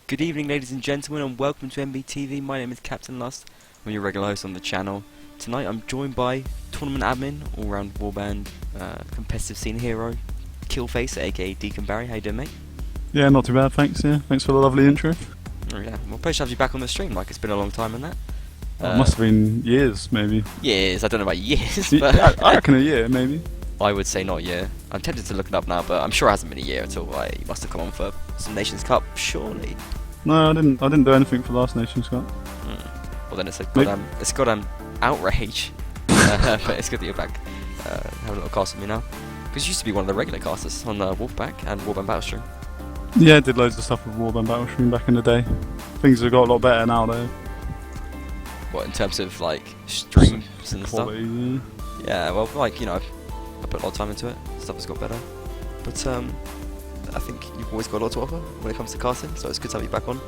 Good evening, ladies and gentlemen, and welcome to MBTV. My name is Captain Lust. I'm your regular host on the channel. Tonight I'm joined by tournament admin, all-round Warband, competitive scene hero, Killface, aka Deacon Barry. How you doing, mate? Yeah, not too bad, thanks. Yeah, thanks for the lovely intro. Oh yeah, well, pleasure to have you back on the stream. Like, it's been a long time and that. It must have been years, maybe. Years, I don't know about years, Yeah, but I reckon a year, maybe. I would say not a year. I'm tempted to look it up now, but I'm sure it hasn't been a year at all. Like, you must have come on for some Nations Cup, surely. No, I didn't do anything for last Nations Cup. Well, then it's a goddamn outrage. But it's good that you're back. Having a little cast with me now, because you used to be one of the regular casters on Wolfpack and Warband Battlestream. Yeah, I did loads of stuff with Warband Battlestream back in the day. Things have got a lot better now, though. What, in terms of like streams and Quality, stuff? Yeah, well, like, you know, I put a lot of time into it. Stuff has got better, but I think you've always got a lot to offer when it comes to casting, so it's good to have you back on.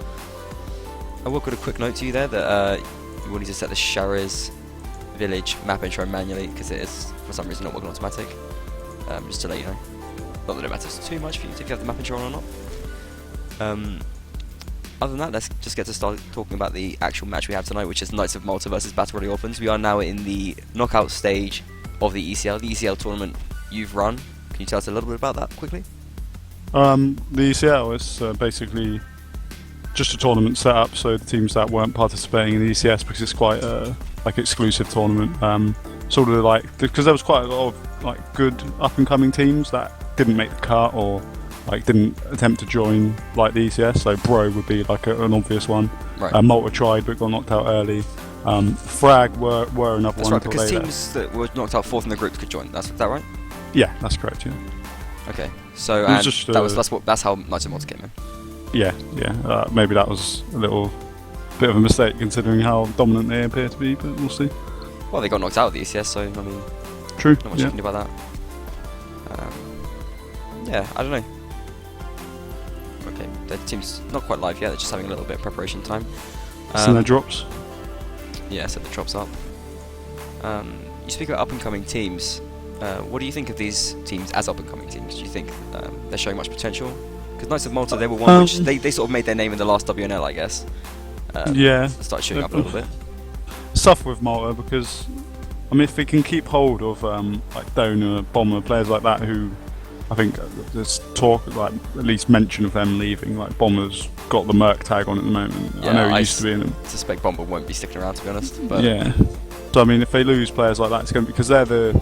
I will put a quick note to you there that you will need to set the Shara's village map intro manually, because it is for some reason not working automatic. Just to let you know. Not that it matters too much for you if you have the map intro on or not. Other than that, let's just get to start talking about the actual match we have tonight, which is Knights of Malta versus Battle Royale Orphans. We are now in the knockout stage of the ECL. The ECL tournament you've run. Can you tell us a little bit about that quickly? The ECL is basically just a tournament set up so the teams that weren't participating in the ECS, because it's quite a exclusive tournament. Sort of like, because there was quite a lot of like good up and coming teams that didn't make the cut or like didn't attempt to join like the ECS. So Bro would be like an obvious one. Right. Malta tried but got knocked out early. Frag were another That's one. right, because teams that were knocked out fourth in the groups could join. Is that right? Yeah, that's correct. Yeah. Okay, so It was just, that's how Knights of Malta came in. Yeah. Maybe that was a little bit of a mistake considering how dominant they appear to be, but we'll see. Well, they got knocked out of the ECS, so I mean, True. not much you can do about that. Yeah, I don't know. Okay, the team's not quite live yet. They're just having a little bit of preparation time. So their drops. Yeah, so the drops up. You speak about up-and-coming teams. What do you think of these teams as up-and-coming teams? Do you think they're showing much potential? Because Knights of Malta, they were one which they sort of made their name in the last WNL, I guess. Yeah. Started shooting up a little bit. It's tough with Malta because, I mean, if they can keep hold of like Donor, Bomber, players like that, who I think there's talk, like at least mention of them leaving. Like Bomber's got the Merc tag on at the moment. Yeah, I know he used to be in them. I suspect Bomber won't be sticking around, to be honest. But yeah. So I mean, if they lose players like that, it's going to be because they're the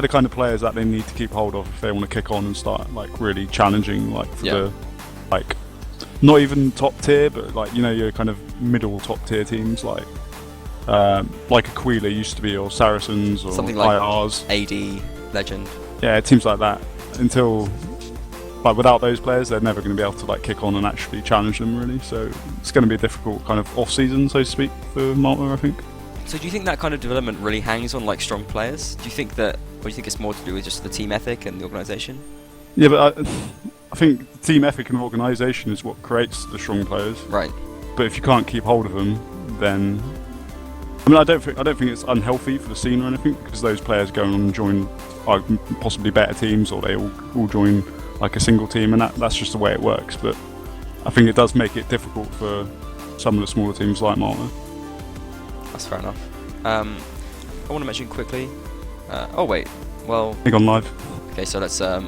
kind of players that they need to keep hold of if they want to kick on and start like really challenging, like for the like not even top tier, but like, you know, your kind of middle top tier teams like Aquila used to be, or Saracens, or something like IRs, AD, Legend. Yeah, teams like that. Until like without those players, they're never going to be able to like kick on and actually challenge them really. So it's going to be a difficult kind of off season, so to speak, for Malta, I think. So do you think that kind of development really hangs on like strong players? Do you think that, or do you think it's more to do with just the team ethic and the organisation? Yeah, but I think team ethic and organisation is what creates the strong players. Right. But if you can't keep hold of them, then I mean, I don't think it's unhealthy for the scene or anything, because those players go on and join possibly better teams, or they all join like a single team, and that's just the way it works. But I think it does make it difficult for some of the smaller teams like Malta. That's fair enough. I want to mention quickly. Oh wait, well. Big on live. Okay, so let's not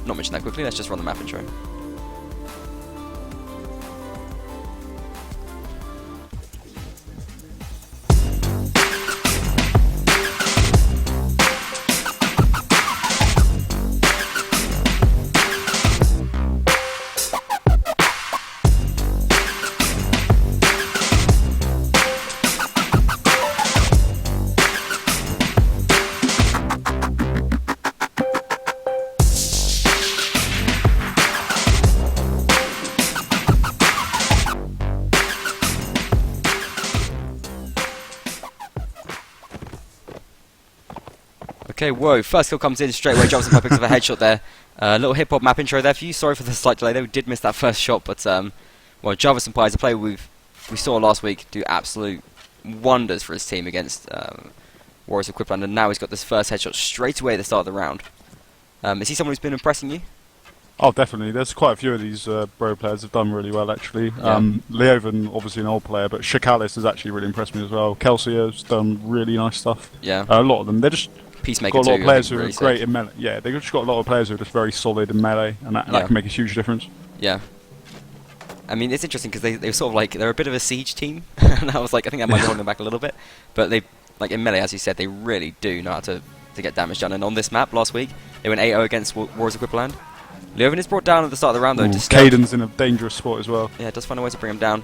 mention that quickly. Let's just run the map intro. Okay, whoa, first kill comes in straight away, jumps in, picks up a headshot there. Little hip-hop map intro there for you. Sorry for the slight delay there, we did miss that first shot, but well, Jarvis Senpai is a player we saw last week do absolute wonders for his team against Warriors of Quipland, and now he's got this first headshot straight away at the start of the round. Is he someone who's been impressing you? Oh, definitely. There's quite a few of these Bro players have done really well, actually. Yeah. Leovan, obviously an old player, but Shakalis has actually really impressed me as well. Kelsey's done really nice stuff. Yeah. A lot of them. They're just Peacemaker got a lot too, of players I who think, are really great sick. in melee. Yeah, they've just got a lot of players who are just very solid in melee, and that Yeah. can make a huge difference. Yeah. I mean, it's interesting because they were sort of like, they're a bit of a siege team. And I was like, I think that might be holding them back a little bit. But they, like in melee, as you said, they really do know how to get damage done. And on this map last week, they went 8-0 against Wars of Land. Leovan is brought down at the start of the round, though. Ooh, Disturbed. Caden's in a dangerous spot as well. Yeah, it does find a way to bring him down.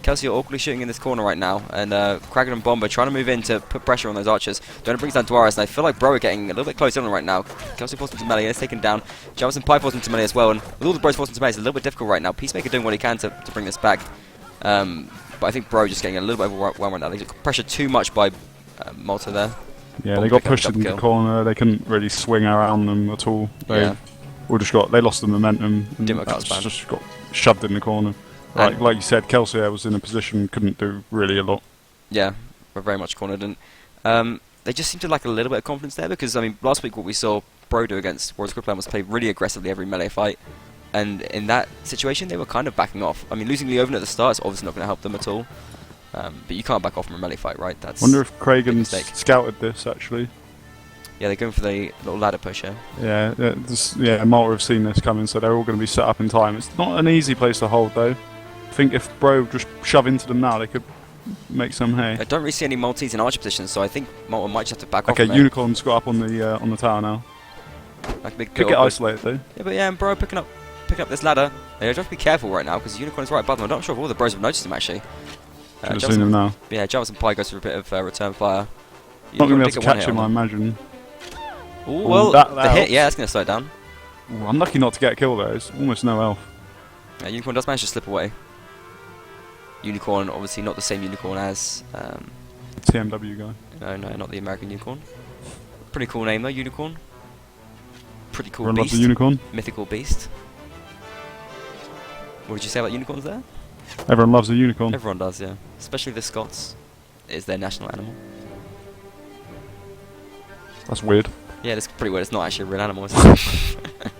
Kelsey are awkwardly shooting in this corner right now, and Kraken and Bomber trying to move in to put pressure on those archers. Don't brings down Dwaris, and I feel like Bro are getting a little bit close in right now. Kelsey forced him to melee, and it's taken down. Jarvis and Pi forced him to melee as well, and with all the Bros forced him to melee, it's a little bit difficult right now. Peacemaker doing what he can to bring this back, but I think Bro just getting a little bit overwhelmed right now. They got pressured too much by Malta there. Yeah, Bomber they got picked up a pushed double into the kill. corner. They couldn't really swing around them at all. They Yeah. they lost the momentum. And Didn't work out as bad. just got shoved in the corner. Like you said, Kelsey was in a position, couldn't do really a lot. Yeah, we're very much cornered, and they just seem to lack a little bit of confidence there, because, I mean, last week what we saw Bro do against Wars of Land was play really aggressively every melee fight, and in that situation they were kind of backing off. I mean, losing Leovan at the start is obviously not going to help them at all, but you can't back off from a melee fight, right? That's Wonder if a Kragan mistake. scouted this, actually. Yeah, they're going for the little ladder pusher. Yeah, Malta have seen this coming, so they're all going to be set up in time. It's not an easy place to hold, though. I think if Bro just shove into them now, they could make some hay. I don't really see any Maltese in archer positions, so I think Malta might just have to back off Okay, from it. Unicorn's got up on the tower now. Like a big Could kill, get but- isolated though. Yeah, but yeah, and Bro picking up this ladder. They have to be careful right now, because Unicorn is right above them. I'm not sure if all the Bros have noticed him, actually. Should have Jarvis seen him and- now. Yeah, Jarvis and Pi goes for a bit of return fire. Not going to be able Unicorn to pick a one catch hit him, I on them. imagine. Ooh, well, that the hit, helps. yeah, that's going to slow it down. Ooh, unlucky not to get a kill though. It's almost no health. Unicorn does manage to slip away. Unicorn, obviously not the same Unicorn as... TMW guy. no, not the American Unicorn. Pretty cool name though, Unicorn. Pretty cool Everyone loves beast. the unicorn. Mythical beast. What did you say about unicorns there? Everyone loves a unicorn. Everyone does, yeah. Especially the Scots. It is their national animal. That's weird. Yeah, it's pretty weird. It's not actually a real animal, is it?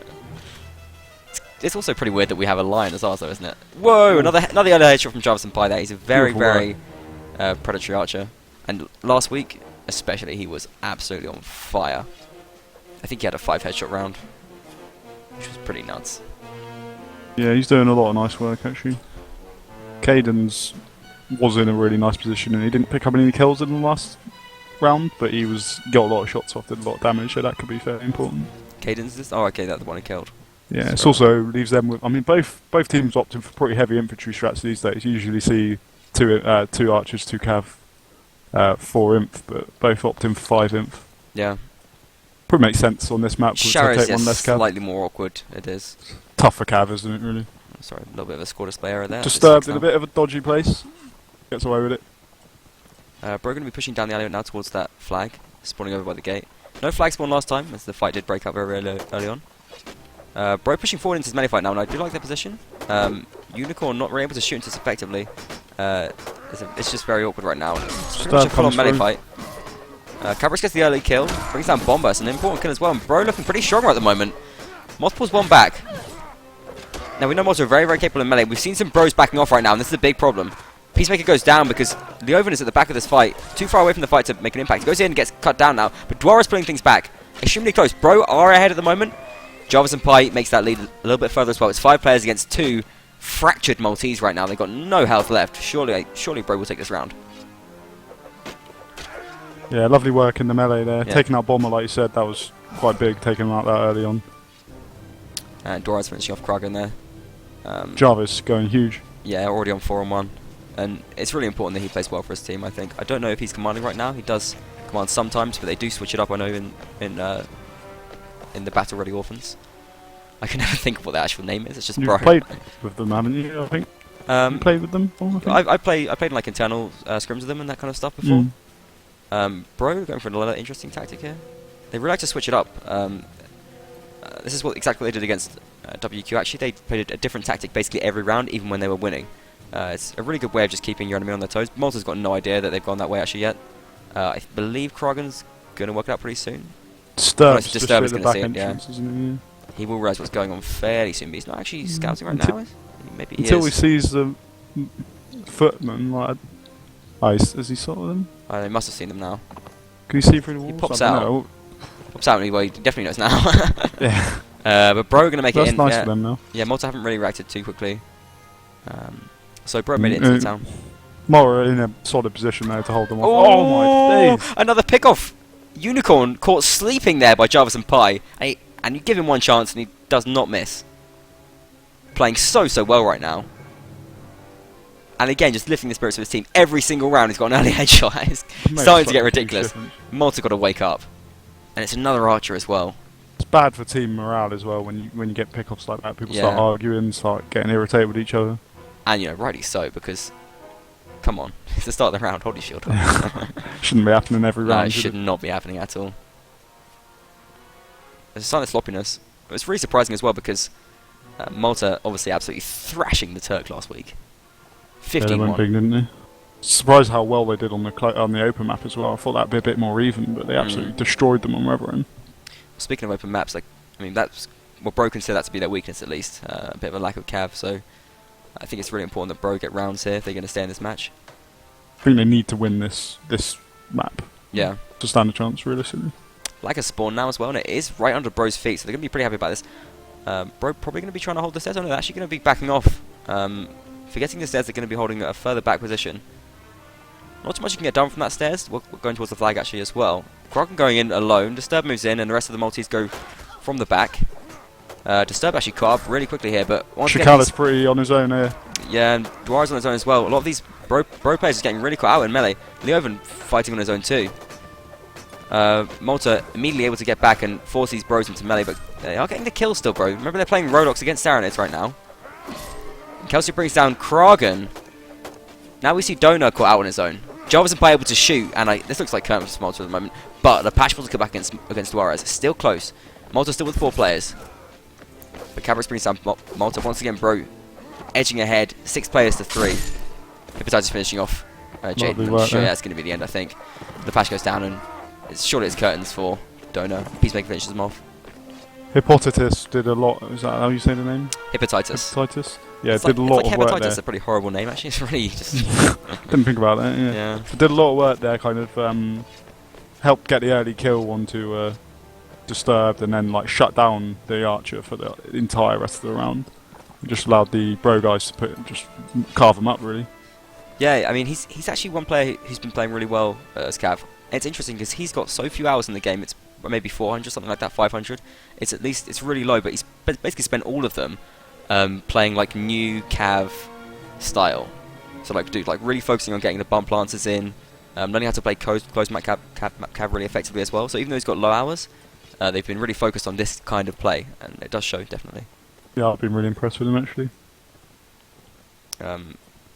It's also pretty weird that we have a lion as ours, though, isn't it? Whoa! Another headshot from Jarvis and Pi there. He's a very, Beautiful very predatory archer. And last week, especially, he was absolutely on fire. I think he had a 5 headshot round, which was pretty nuts. Yeah, he's doing a lot of nice work actually. Caden's was in a really nice position and he didn't pick up any kills in the last round, but he got a lot of shots off, did a lot of damage, so that could be fairly important. Cadence this? Oh, okay, that's the one he killed. Yeah, it So- also leaves them with. I mean, both teams opting for pretty heavy infantry strats these days. You usually see two archers, 2 cav, 4 inf, but both opting for 5 inf. Yeah. Probably makes sense on this map. Because they Sharis take one is less cav. slightly more awkward. It is. Tough for cav, isn't it? Really. Sorry, a little bit of a score display error there. Disturbed in a bit of a dodgy place. Gets away with it. Bro going to be pushing down the alley now towards that flag, spawning over by the gate. No flag spawn last time, as the fight did break up very early on. Bro pushing forward into his melee fight now, and I do like their position. Unicorn not really able to shoot into this effectively. It's just very awkward right now. It's pretty much a full-on comes melee through. fight. Cabris gets the early kill, brings down Bomber, it's an important kill as well, and Bro looking pretty strong right at the moment. Moth pulls one back. Now we know Moths are very, very capable in melee. We've seen some Bros backing off right now, and this is a big problem. Peacemaker goes down because Leovan is at the back of this fight, too far away from the fight to make an impact. He goes in and gets cut down now, but Dwara's pulling things back. Extremely close. Bro are ahead at the moment. Jarvis and Pi makes that lead a little bit further as well. It's 5 players against 2 fractured Maltese right now. They've got no health left. Surely Bro will take this round. Yeah, lovely work in the melee there. Yeah. Taking out Bomber, like you said, that was quite big, taking him out that early on. And Dwara's finishing off Kragan there. Jarvis going huge. Yeah, already on 4-on-1. And it's really important that he plays well for his team, I think. I don't know if he's commanding right now. He does command sometimes, but they do switch it up, I know, in the Battle Ready Orphans. I can never think of what the actual name is. It's just You've Bro. played with them, haven't you? I think. You played with them? I think? I played in like internal scrims with them and that kind of stuff before. Bro going for another interesting tactic here. They really like to switch it up. This is exactly what they did against WQ. Actually, they played a different tactic basically every round, even when they were winning. It's a really good way of just keeping your enemy on their toes. Malta's got no idea that they've gone that way actually yet. I believe Kragan's going to work it out pretty soon. Disturbed, Disturbed is just at the gonna back see it, yeah. entrance, isn't He will realise what's going on fairly soon, but he's not actually scouting right now. Maybe he until is. he sees the footman, like, has he spotted them? He must have seen them now. Can you see through the walls? He pops I don't out. know. Pops out anyway. He definitely knows now. Yeah. But Bro going to make That's it in. nice for them now. Yeah, Malta haven't really reacted too quickly. So Bro made it into the town. Malta in a solid position there to hold them off. Oh my days! Another pick-off! Unicorn caught sleeping there by Jarvis and Pi. And you give him one chance and he does not miss. Playing so well right now. And again, just lifting the spirits of his team. Every single round he's got an early headshot. It's starting to get ridiculous. Malta got to wake up. And it's another archer as well. It's bad for team morale as well when you get pick-offs like that. People start arguing, start getting irritated with each other. And, you know, rightly so, because... Come on. It's the start of the round. Hold your shield up. Shouldn't be happening every round. No, it should not be happening at all. There's a sign of sloppiness. It was really surprising as well because Malta obviously absolutely thrashing the Turk last week. 15-1. Yeah, they went big, didn't they? Surprised how well they did on the open map as well. I thought that'd be a bit more even, but they absolutely destroyed them on Reverend. Speaking of open maps, like I mean, that's what Bro consider that to be their weakness at least. A bit of a lack of cav, so I think it's really important that Bro get rounds here if they're going to stay in this match. I think they need to win this map. Yeah. To stand a chance, realistically. Like a spawn now as well, and it is right under Bro's feet, so they're going to be pretty happy about this. Bro probably going to be trying to hold the stairs. Oh no, they're actually going to be backing off. Forgetting the stairs, they're going to be holding a further back position. Not too much you can get done from that stairs. We're going towards the flag actually as well. Kraken going in alone. Disturb moves in, and the rest of the Maltese go from the back. Disturb actually caught up really quickly here, but once again, Chikala's pretty on his own here. Yeah, and Dwara's on his own as well. A lot of these bro players are getting really caught out in melee. Leoven fighting on his own too. Malta immediately able to get back and force these bros into melee, but they are getting the kill still, bro. Remember they're playing Rodox against Saranids right now. And Kelsey brings down Kragen. Now we see Donor caught out on his own. Jarvis and Pi able to shoot, and this looks like Kermit for Malta at the moment. But the patch will come back against Dwara. It's still close. Malta still with 4 players. But Cabras brings down Malta once again, bro. Edging ahead, 6 players to 3. Hippolytus finishing off Jaden. I'm sure that's going to be the end, I think. The patch goes down, and surely it's curtains for Donor. Peacemaker finishes them off. Hippolytus did a lot. Is that how you say the name? Hepatitis. Hepatitis? Yeah, it's did a lot of work there. Hepatitis, a pretty horrible name, actually. It's really just... Didn't think about that, yeah. Did a lot of work there, kind of helped get the early kill onto Disturbed, and then like shut down the archer for the entire rest of the round. Just allowed the bro guys to just carve them up, really. Yeah, I mean, he's actually one player who's been playing really well as Cav. And it's interesting because he's got so few hours in the game. It's maybe 400, something like that, 500. It's really low, but he's basically spent all of them playing like new Cav style. So like, dude, like really focusing on getting the bump lancers in, learning how to play close map Cav really effectively as well. So even though he's got low hours, they've been really focused on this kind of play, and it does show definitely. Yeah, I've been really impressed with him actually.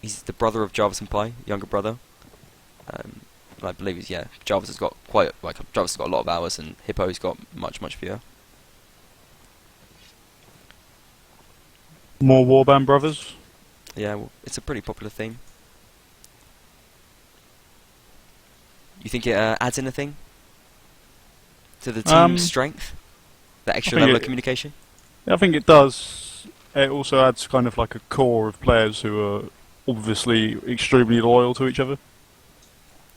He's the brother of Jarvis and Pi, younger brother. I believe he's Jarvis has got Jarvis has got a lot of hours, and Hippo's got much fewer. More Warband brothers? Yeah, well, it's a pretty popular theme. You think it adds anything to the team's strength? That extra level of communication? Yeah, I think it does. It also adds kind of like a core of players who are obviously extremely loyal to each other.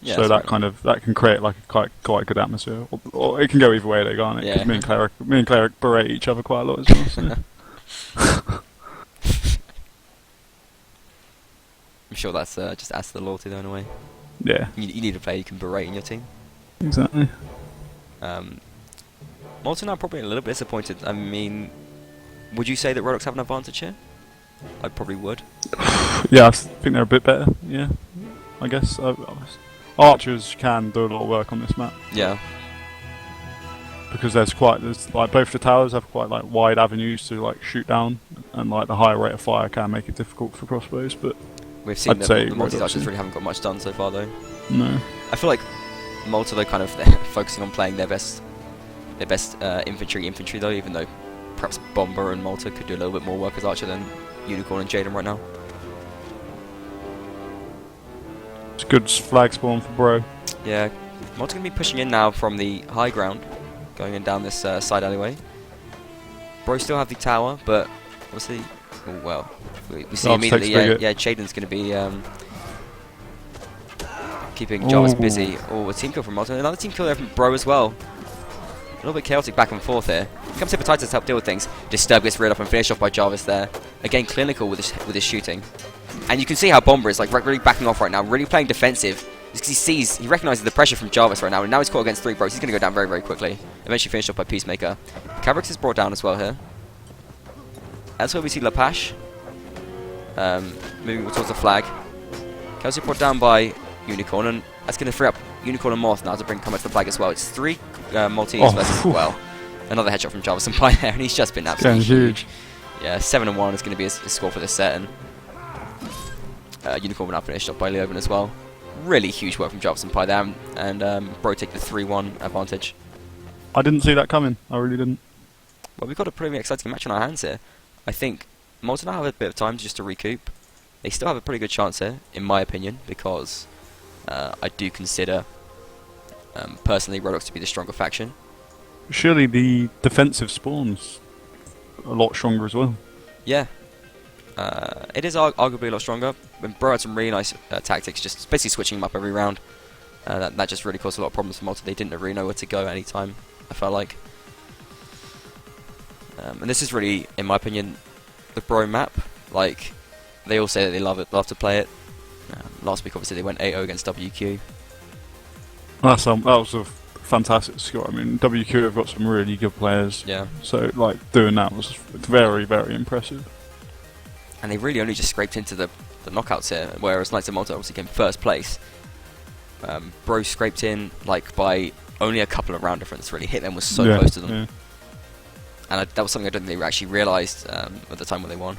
Yeah, so that kind of can create like a quite a good atmosphere. Or it can go either way, though, can't it? Because me and Cleric berate each other quite a lot as well. So. I'm sure that's just adds to the loyalty, though, in a way. Yeah. You need a player you can berate in your team. Exactly. Malta now probably a little bit disappointed. I mean, would you say that Rodox have an advantage here? I probably would. Yeah, I think they're a bit better. Yeah, I guess. Archers can do a lot of work on this map. Yeah. Because there's like both the towers have quite like wide avenues to like shoot down, and like the higher rate of fire can make it difficult for crossbows. But we've seen the Maltese archers really haven't got much done so far, though. No. I feel like Malta, though, kind of focusing on playing their best infantry though, even though perhaps Bomber and Malta could do a little bit more work as archer than Unicorn and Jaden right now. It's a good flag spawn for Bro. Yeah, Malta going to be pushing in now from the high ground, going in down this side alleyway. Bro still have the tower, but obviously, oh, well, we see Jarvis immediately, takes yeah, Jaden's going to be keeping Jarvis busy. Oh, a team kill from Malta. Another team kill there from Bro as well. A little bit chaotic back and forth here. Comes Hepatitis to help deal with things. Disturb gets reared up and finished off by Jarvis there. Again, clinical with his shooting. And you can see how Bomber is like really backing off right now, really playing defensive. Just because he recognises the pressure from Jarvis right now, and now he's caught against 3 bros. He's going to go down very, very quickly. Eventually finished off by Peacemaker. Cabrix is brought down as well here. Elsewhere we see Lapache moving towards the flag. Kelsey brought down by Unicorn, and that's going to free up Unicorn and Moth now to bring combat to the flag as well. It's 3 Maltese versus, well, another headshot from Jarvis and Pie there, and he's just been absolutely huge. Yeah, 7-1 is going to be his score for this set, and Unicorn will now finished off by Leoben as well. Really huge work from Jarvis and Pie there, and Bro take the 3-1 advantage. I didn't see that coming. I really didn't. Well, we've got a pretty exciting match on our hands here. I think Malta now have a bit of time just to recoup. They still have a pretty good chance here, in my opinion, because I do consider, personally, Rodox to be the stronger faction. Surely the defensive spawn's a lot stronger as well. Yeah. It is arguably a lot stronger. When Bro had some really nice tactics, just basically switching them up every round. That just really caused a lot of problems for Malta. They didn't really know where to go at any time, I felt like. And this is really, in my opinion, the Bro map. Like, they all say that they love to play it. Last week, obviously, they went 8-0 against WQ. That was a fantastic score. I mean, WQ have got some really good players. Yeah. So, like, doing that was very, very impressive. And they really only just scraped into the knockouts here, whereas Knights of Malta obviously came first place. Bro scraped in like by only a couple of round difference. Really, hit them was so close to them, and that was something I don't think they actually realised at the time when they won.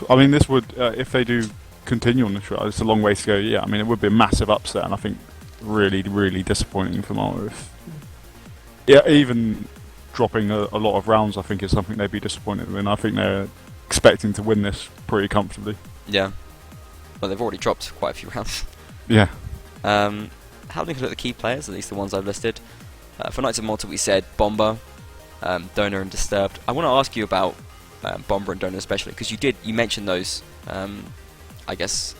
I mean, this would if they do continue on this route, it's a long way to go. Yeah, I mean, it would be a massive upset, and I think really, really disappointing for Malta. Yeah, even dropping a lot of rounds, I think is something they'd be disappointed in. I think they're expecting to win this pretty comfortably. Yeah. Well, they've already dropped quite a few rounds. Yeah. Having a look at the key players, at least the ones I've listed. For Knights of Malta, we said Bomber, Donor, and Disturbed. I want to ask you about Bomber and Donor especially, because you mentioned those. I guess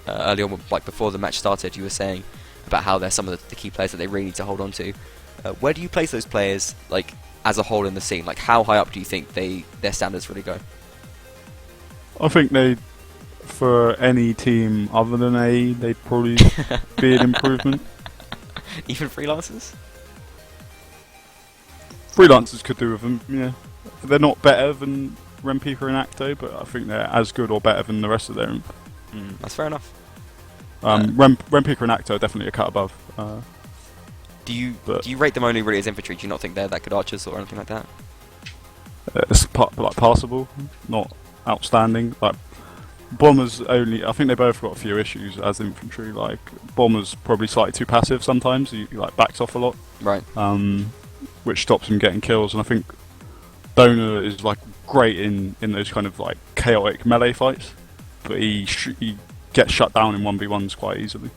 early on, like before the match started, you were saying about how they're some of the key players that they really need to hold on to. Where do you place those players, like as a whole in the scene? Like, how high up do you think their standards really go? I think for any team other than A, they'd probably be an improvement. Even freelancers? Freelancers could do with them, yeah. They're not better than Rempeaker and Acto, but I think they're as good or better than the rest of their imp. That's fair enough. Rempeaker and Acto are definitely a cut above. Do you rate them only really as infantry? Do you not think they're that good archers or anything like that? It's like passable, not outstanding. Like Bomber's only, I think they both got a few issues as infantry. Like Bomber's probably slightly too passive sometimes. He like backs off a lot, right? Which stops him getting kills. And I think Donor is like great in those kind of like chaotic melee fights, but he gets shut down in 1v1s quite easily.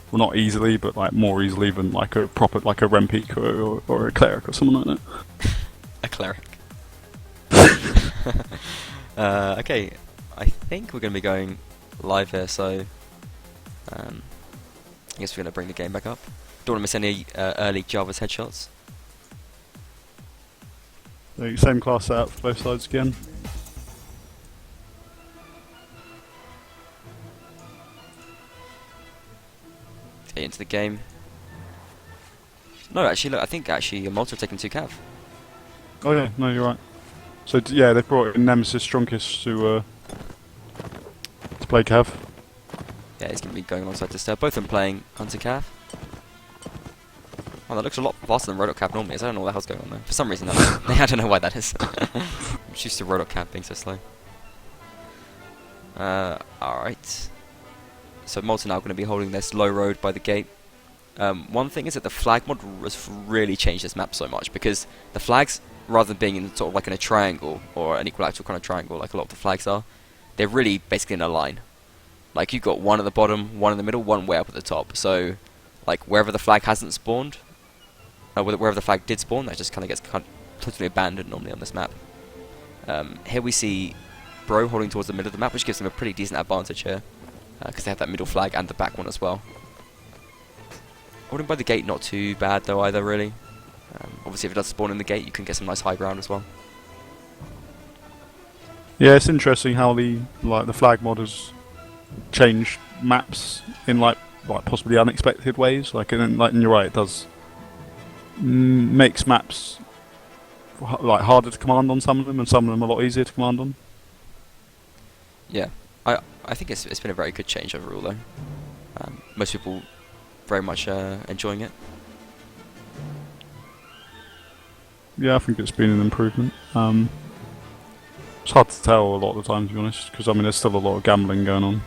Well, not easily, but like more easily than like a proper like a Rempeak or a cleric or something like that. A cleric. Okay, I think we're going to be going live here, so I guess we're going to bring the game back up. Don't want to miss any early Jarvis headshots. The same class setup for both sides again. Get into the game. No, actually, look, I think actually Malta are taking 2 cav. Oh yeah, no, you're right. So yeah, they brought in Nemesis Strunkis to play Cav. Yeah, he's going to be going alongside Disturb. Both of them playing Hunter Cav. Oh, that looks a lot faster than Rodok Cav normally is. I don't know what the hell's going on there. For some reason, I don't know why that is. I'm just used to Rodok Cav being so slow. Alright. So Malta now going to be holding this low road by the gate. One thing is that the flag mod has really changed this map so much, because the flags, rather than being in sort of like in a triangle or an equilateral kind of triangle like a lot of the flags are, they're really basically in a line. Like you've got one at the bottom, one in the middle, one way up at the top. So like wherever the flag hasn't spawned, wherever the flag did spawn, that just kind of gets totally abandoned normally on this map. Here we see Bro holding towards the middle of the map, which gives them a pretty decent advantage here, because they have that middle flag and the back one as well. Holding by the gate, not too bad though either, really. Obviously, if it does spawn in the gate, you can get some nice high ground as well. Yeah, it's interesting how the flag mod has changed maps in like possibly unexpected ways. And you're right, it does makes maps harder to command on some of them, and some of them a lot easier to command on. Yeah, I think it's been a very good change overall though. Most people very much enjoying it. Yeah, I think it's been an improvement. It's hard to tell a lot of the time, to be honest, because I mean there's still a lot of gambling going on.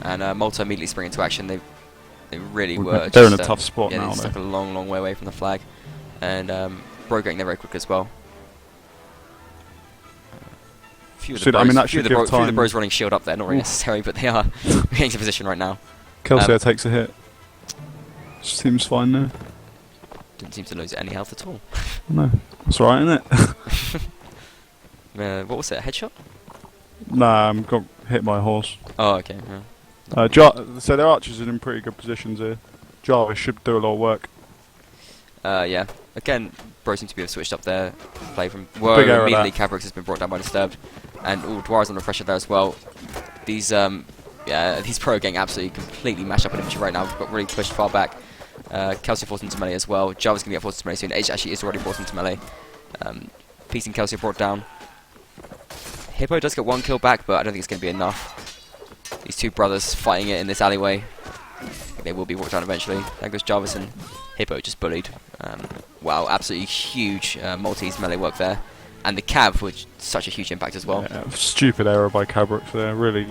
And Malta immediately spring into action. They really were. They're in a tough spot now. Yeah, they're stuck a long way away from the flag, and Bro getting there very quick as well. Few of the bros running shield up there, not really necessary, but they are getting to position right now. Kelsier takes a hit. Seems fine there. Didn't seem to lose any health at all. No, that's right, isn't it? What was it? A headshot? Nah, got hit by a horse. Oh, okay. Yeah. So their archers are in pretty good positions here. Jarvis should do a lot of work. Yeah. Again, Bro seems to be switched up there. Play from. Whoa, immediately Cabrix has been brought down by Disturbed. And Dwar's under pressure there as well. These Pro are getting absolutely completely mashed up in infantry right now. Got really pushed far back. Kelsier forced into melee as well. Jarvis going to get forced into melee soon. H actually is already forced into melee. Peace and Kelsier brought down. Hippo does get one kill back, but I don't think it's going to be enough. These two brothers fighting it in this alleyway. I think they will be brought down eventually. There goes Jarvis and Hippo just bullied. Wow, absolutely huge Maltese melee work there. And the Cav, which such a huge impact as well. Yeah, stupid error by Cabrix there, really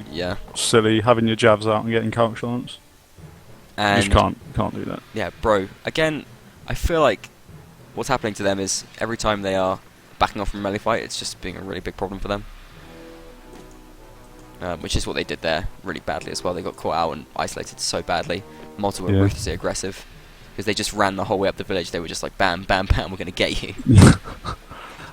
silly, having your jabs out and getting counter shots. And you just can't do that. Yeah, Bro. Again, I feel like what's happening to them is every time they are backing off from a melee fight, it's just being a really big problem for them. Which is what they did there, really badly as well. They got caught out and isolated so badly. Malta were ruthlessly aggressive because they just ran the whole way up the village. They were just like, bam, bam, bam, we're going to get you.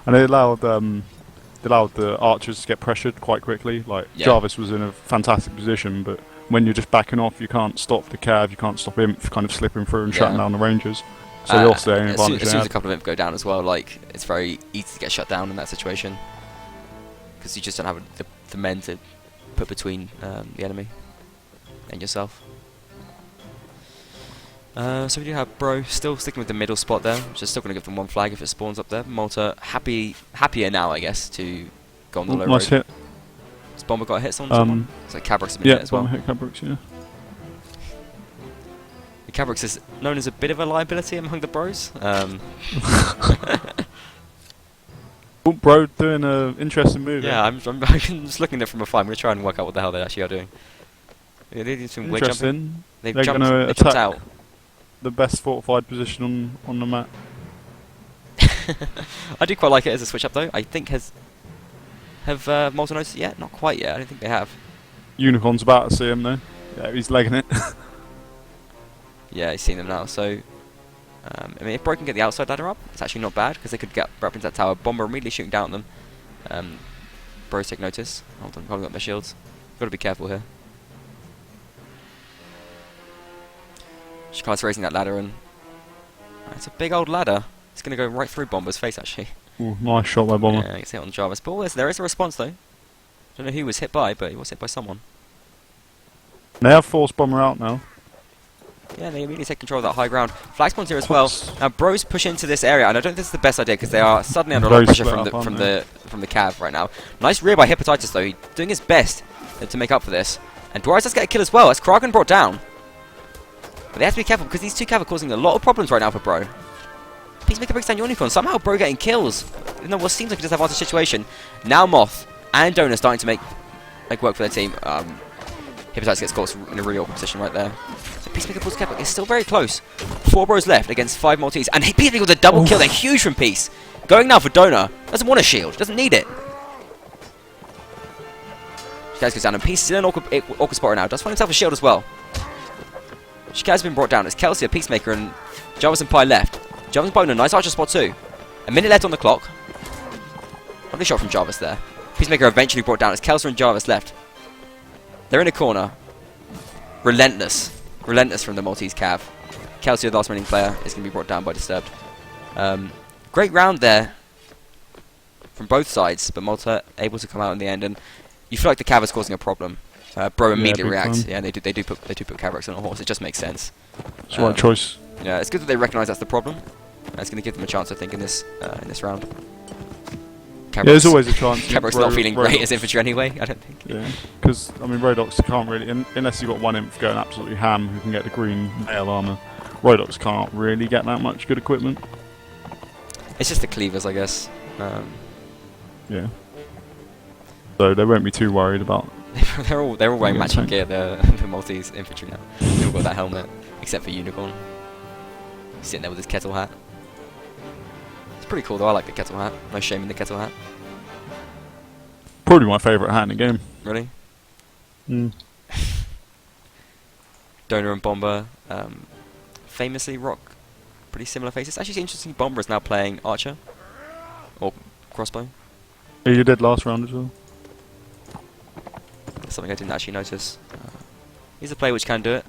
And they allowed the archers to get pressured quite quickly. Jarvis was in a fantastic position, but when you're just backing off, you can't stop the Cav, you can't stop Imp kind of slipping through and shutting down the Rangers. So they lost their advantage. As soon as a couple of Imp go down as well, it's very easy to get shut down in that situation because you just don't have the men to put between the enemy and yourself. So we do have Bro still sticking with the middle spot there, which is still going to give them one flag if it spawns up there. Malta happier now, I guess, to go on the low road. Nice hit. Has Bomber got a hit on someone? So Cabrix has been hit as well. Yeah, Bomber hit Cabrix, yeah. Cabrix is known as a bit of a liability among the Bros. Bro doing an interesting move. Yeah, I'm just looking at it from afar. I'm going to try and work out what the hell they actually are doing. Yeah, they're doing some weird jumping. They're going to attack out. The best fortified position on the map. I do quite like it as a switch up though. I think have Malta noticed it yet? Not quite yet. I don't think they have. Unicorn's about to see him though. Yeah, he's legging it. Yeah, he's seen them now. So, I mean, if Bro can get the outside ladder up, it's actually not bad because they could get up into that tower. Bomber immediately shooting down at them. Bros take notice. Hold on, holding up their shields. Got to be careful here. Shikai's raising that ladder and it's a big old ladder. It's going to go right through Bomber's face actually. Ooh, nice shot by Bomber. Yeah, he's hit on Jarvis. But there is a response though. Don't know who was hit by, but he was hit by someone. They have forced Bomber out now. Yeah, they immediately take control of that high ground. Flag spawns here as well. Now Bros push into this area, and I don't think this is the best idea because they are suddenly under a lot of pressure from the Cav right now. Nice rear by Hepatitis though. He's doing his best to make up for this. And Dwarves does get a kill as well. That's Kraken brought down. But they have to be careful because these two Cav are causing a lot of problems right now for Bro. Peacemaker breaks down Unicorn. Somehow Bro getting kills. Even though what seems like a disadvantage situation. Now Moth and Donor starting to make work for their team. Hepatitis gets caught in a really awkward position right there. So Peacemaker pulls Cav. It's still very close. 4 Bros left against 5 Maltese. And Peacemaker with a double kill. They're huge from Peace. Going now for Donor. Doesn't want a shield. Doesn't need it. Shikaz goes down and Peace is in an awkward spot right now. Does find himself a shield as well. Shikaz has been brought down. It's Kelsier, Peacemaker, and Jarvis and Pi left. Jarvis Bowden, a nice archer spot too. A minute left on the clock. Lovely shot from Jarvis there. Peacemaker eventually brought down as Kelso and Jarvis left. They're in a corner. Relentless. Relentless from the Maltese Cav. Kelso, the last remaining player, is going to be brought down by Disturbed. Great round there from both sides, but Malta able to come out in the end, and you feel like the Cav is causing a problem. Bro immediately reacts. Yeah, they do put Cavrex on a horse. It just makes sense. It's the right choice. Yeah, it's good that they recognise that's the problem. It's going to give them a chance, I think, in this round. Yeah, there's always a chance. Cavrex not feeling great as infantry anyway, I don't think. Yeah, because I mean, Rodox can't really, unless you've got one inf going absolutely ham who can get the green mail armor. Rodox can't really get that much good equipment. It's just the cleavers, I guess. Yeah. So they won't be too worried about. they're all wearing matching gear. The Maltese infantry now. They've all got that helmet, except for Unicorn. He's sitting there with his kettle hat. It's pretty cool though. I like the kettle hat. No shame in the kettle hat. Probably my favourite hat in the game. Really? Mm. Donor and Bomber famously rock pretty similar faces. Actually, it's interesting. Bomber is now playing Archer or Crossbow. Yeah, you did last round as well. That's something I didn't actually notice. He's a player which can do it.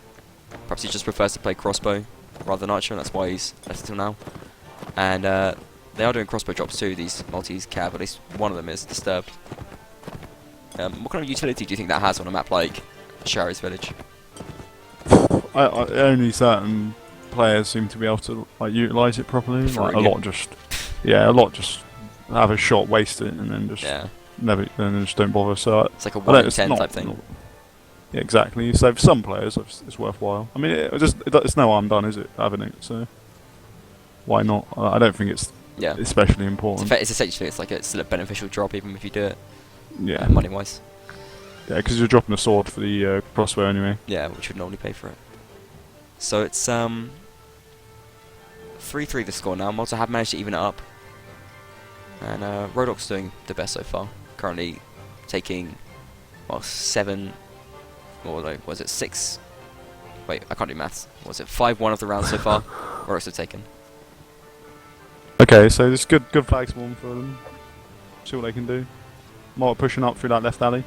Perhaps he just prefers to play Crossbow rather than Archer, and that's why he's left until now. And they are doing Crossbow drops too, these Maltese Cav. At least one of them is Disturbed. What kind of utility do you think that has on a map like Shari's Village? Only certain players seem to be able to like utilise it properly. Like, a lot just have a shot, waste it, and then just just don't bother. So it's like a 1 in 10 type thing. Yeah, exactly. So for some players, it's worthwhile. I mean, it's no harm done, is it? Having it, so why not? I don't think it's especially important. It's essentially it's still a beneficial drop even if you do it. Yeah, money wise. Yeah, because you're dropping a sword for the crossbow anyway. Yeah, which would normally pay for it. So it's 3-3 the score now. Malta have managed to even it up, and Rodox doing the best so far. Currently taking 7. Or no, was it 6? Wait, I can't do maths. Was it 5-1 of the round so far? Rodox have taken. Okay, so there's good flag spawn for them. See what they can do. Malta pushing up through that left alley.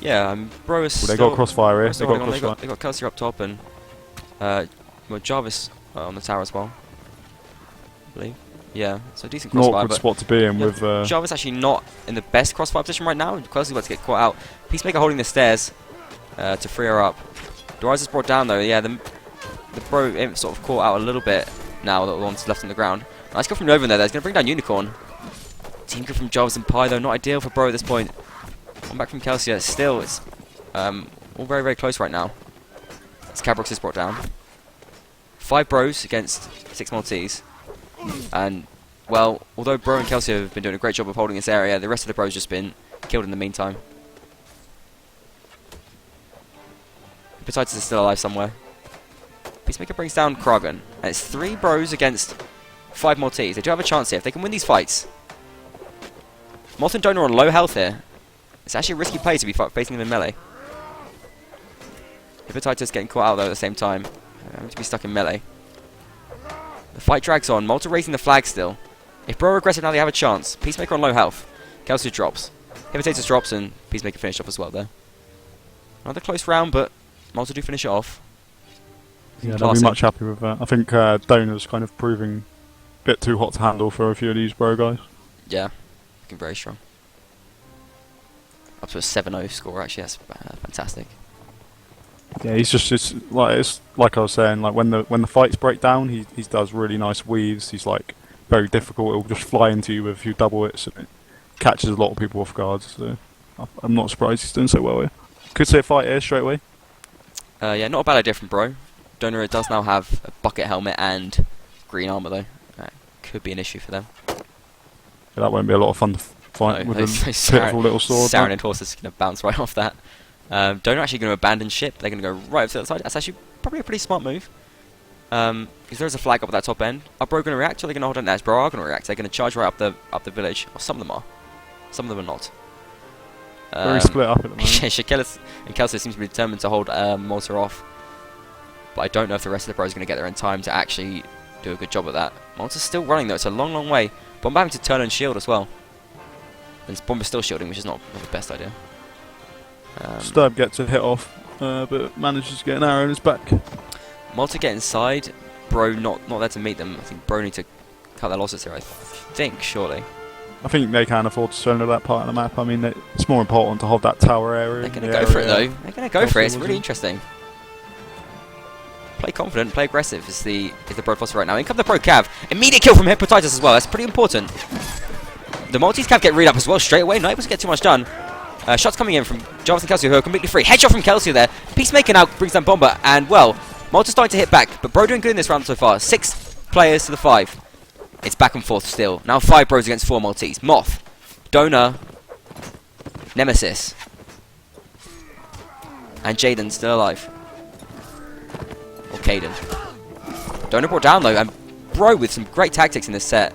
Yeah, Bro is they got crossfire here. They got Kelsey up top and Jarvis on the tower as well, I believe. Yeah, so decent crossfire. An awkward spot to be in with. Jarvis actually not in the best crossfire position right now. Kelsey's about to get caught out. Peacemaker holding the stairs to free her up. Darius is brought down though. Yeah, the Bro imp sort of caught out a little bit now that the one's left on the ground. Nice go from Nova there. He's going to bring down Unicorn. Team good from Jarvis and Pi though, not ideal for Bro at this point. One back from Kelsia. Still, it's all very, very close right now. As Cabrox is brought down. 5 Bros against 6 Maltese. And, well, although Bro and Kelsia have been doing a great job of holding this area, the rest of the Bros just been killed in the meantime. Hepatitis is still alive somewhere. Peacemaker brings down Kragan. And it's 3 Bros against 5 Maltese. They do have a chance here if they can win these fights. Malta and Donor are on low health here. It's actually a risky play to be facing them in melee. Hepatitis getting caught out though at the same time. Having to be stuck in melee. The fight drags on. Malta raising the flag still. If Bro are aggressive now, they have a chance. Peacemaker on low health. Kelsey drops. Hepatitis drops and Peacemaker finished off as well there. Another close round, but Malta do finish it off. Yeah, they'll be much happy with that. I think Donor's kind of proving a bit too hot to handle for a few of these Bro guys. Yeah, looking very strong. Up to a 7-0 score, actually, that's fantastic. Yeah, it's like I was saying, like when the fights break down, he does really nice weaves. He's like very difficult. He'll just fly into you with a few double hits, and it catches a lot of people off guard. So I'm not surprised he's doing so well here. Could see a fight here straight away. Yeah, not a bad idea from Bro. Donor does now have a bucket helmet and green armor though. Could be an issue for them. Yeah, that won't be a lot of fun to fight with a pitiful little sword. Sarenid horse is going to bounce right off that. Donor actually going to abandon ship. They're going to go right up to the other side. That's actually probably a pretty smart move. Because there's a flag up at that top end. Are Bro going to react or are they going to hold on? As Bro are going to react. They're going to charge right up the village. Or some of them are. Some of them are not. Very split up at the moment. Yeah, Shakelis and Kelso seem to be determined to hold Malta off. But I don't know if the rest of the Bros are going to get there in time to actually do a good job at that. Malta's still running though, it's a long, long way. Bomber having to turn and shield as well. And Bomber's still shielding, which is not the best idea. Sturb gets a hit off, but manages to get an arrow in his back. Malta get inside. Bro not there to meet them. I think Bro need to cut their losses here, I think, surely. I think they can afford to surrender that part of the map. I mean, it's more important to hold that tower area. They're going to go for it though. They're going to go for it. It's really interesting. Play confident, play aggressive is the Bro philosophy right now. In comes the Pro Cav. Immediate kill from Hepatitis as well. That's pretty important. The Maltese Cav get read up as well straight away. Not able to get too much done. Shots coming in from Jarvis and Kelsey, who are completely free. Headshot from Kelsey there. Peacemaker now brings down Bomber, and well, Malta's starting to hit back, but Bro doing good in this round so far. 6 players to the 5. It's back and forth still. Now 5 Bros against 4 Maltese. Moth, Donor, Nemesis, and Jaden still alive. Or Caden. Donor brought down though, and Bro with some great tactics in this set.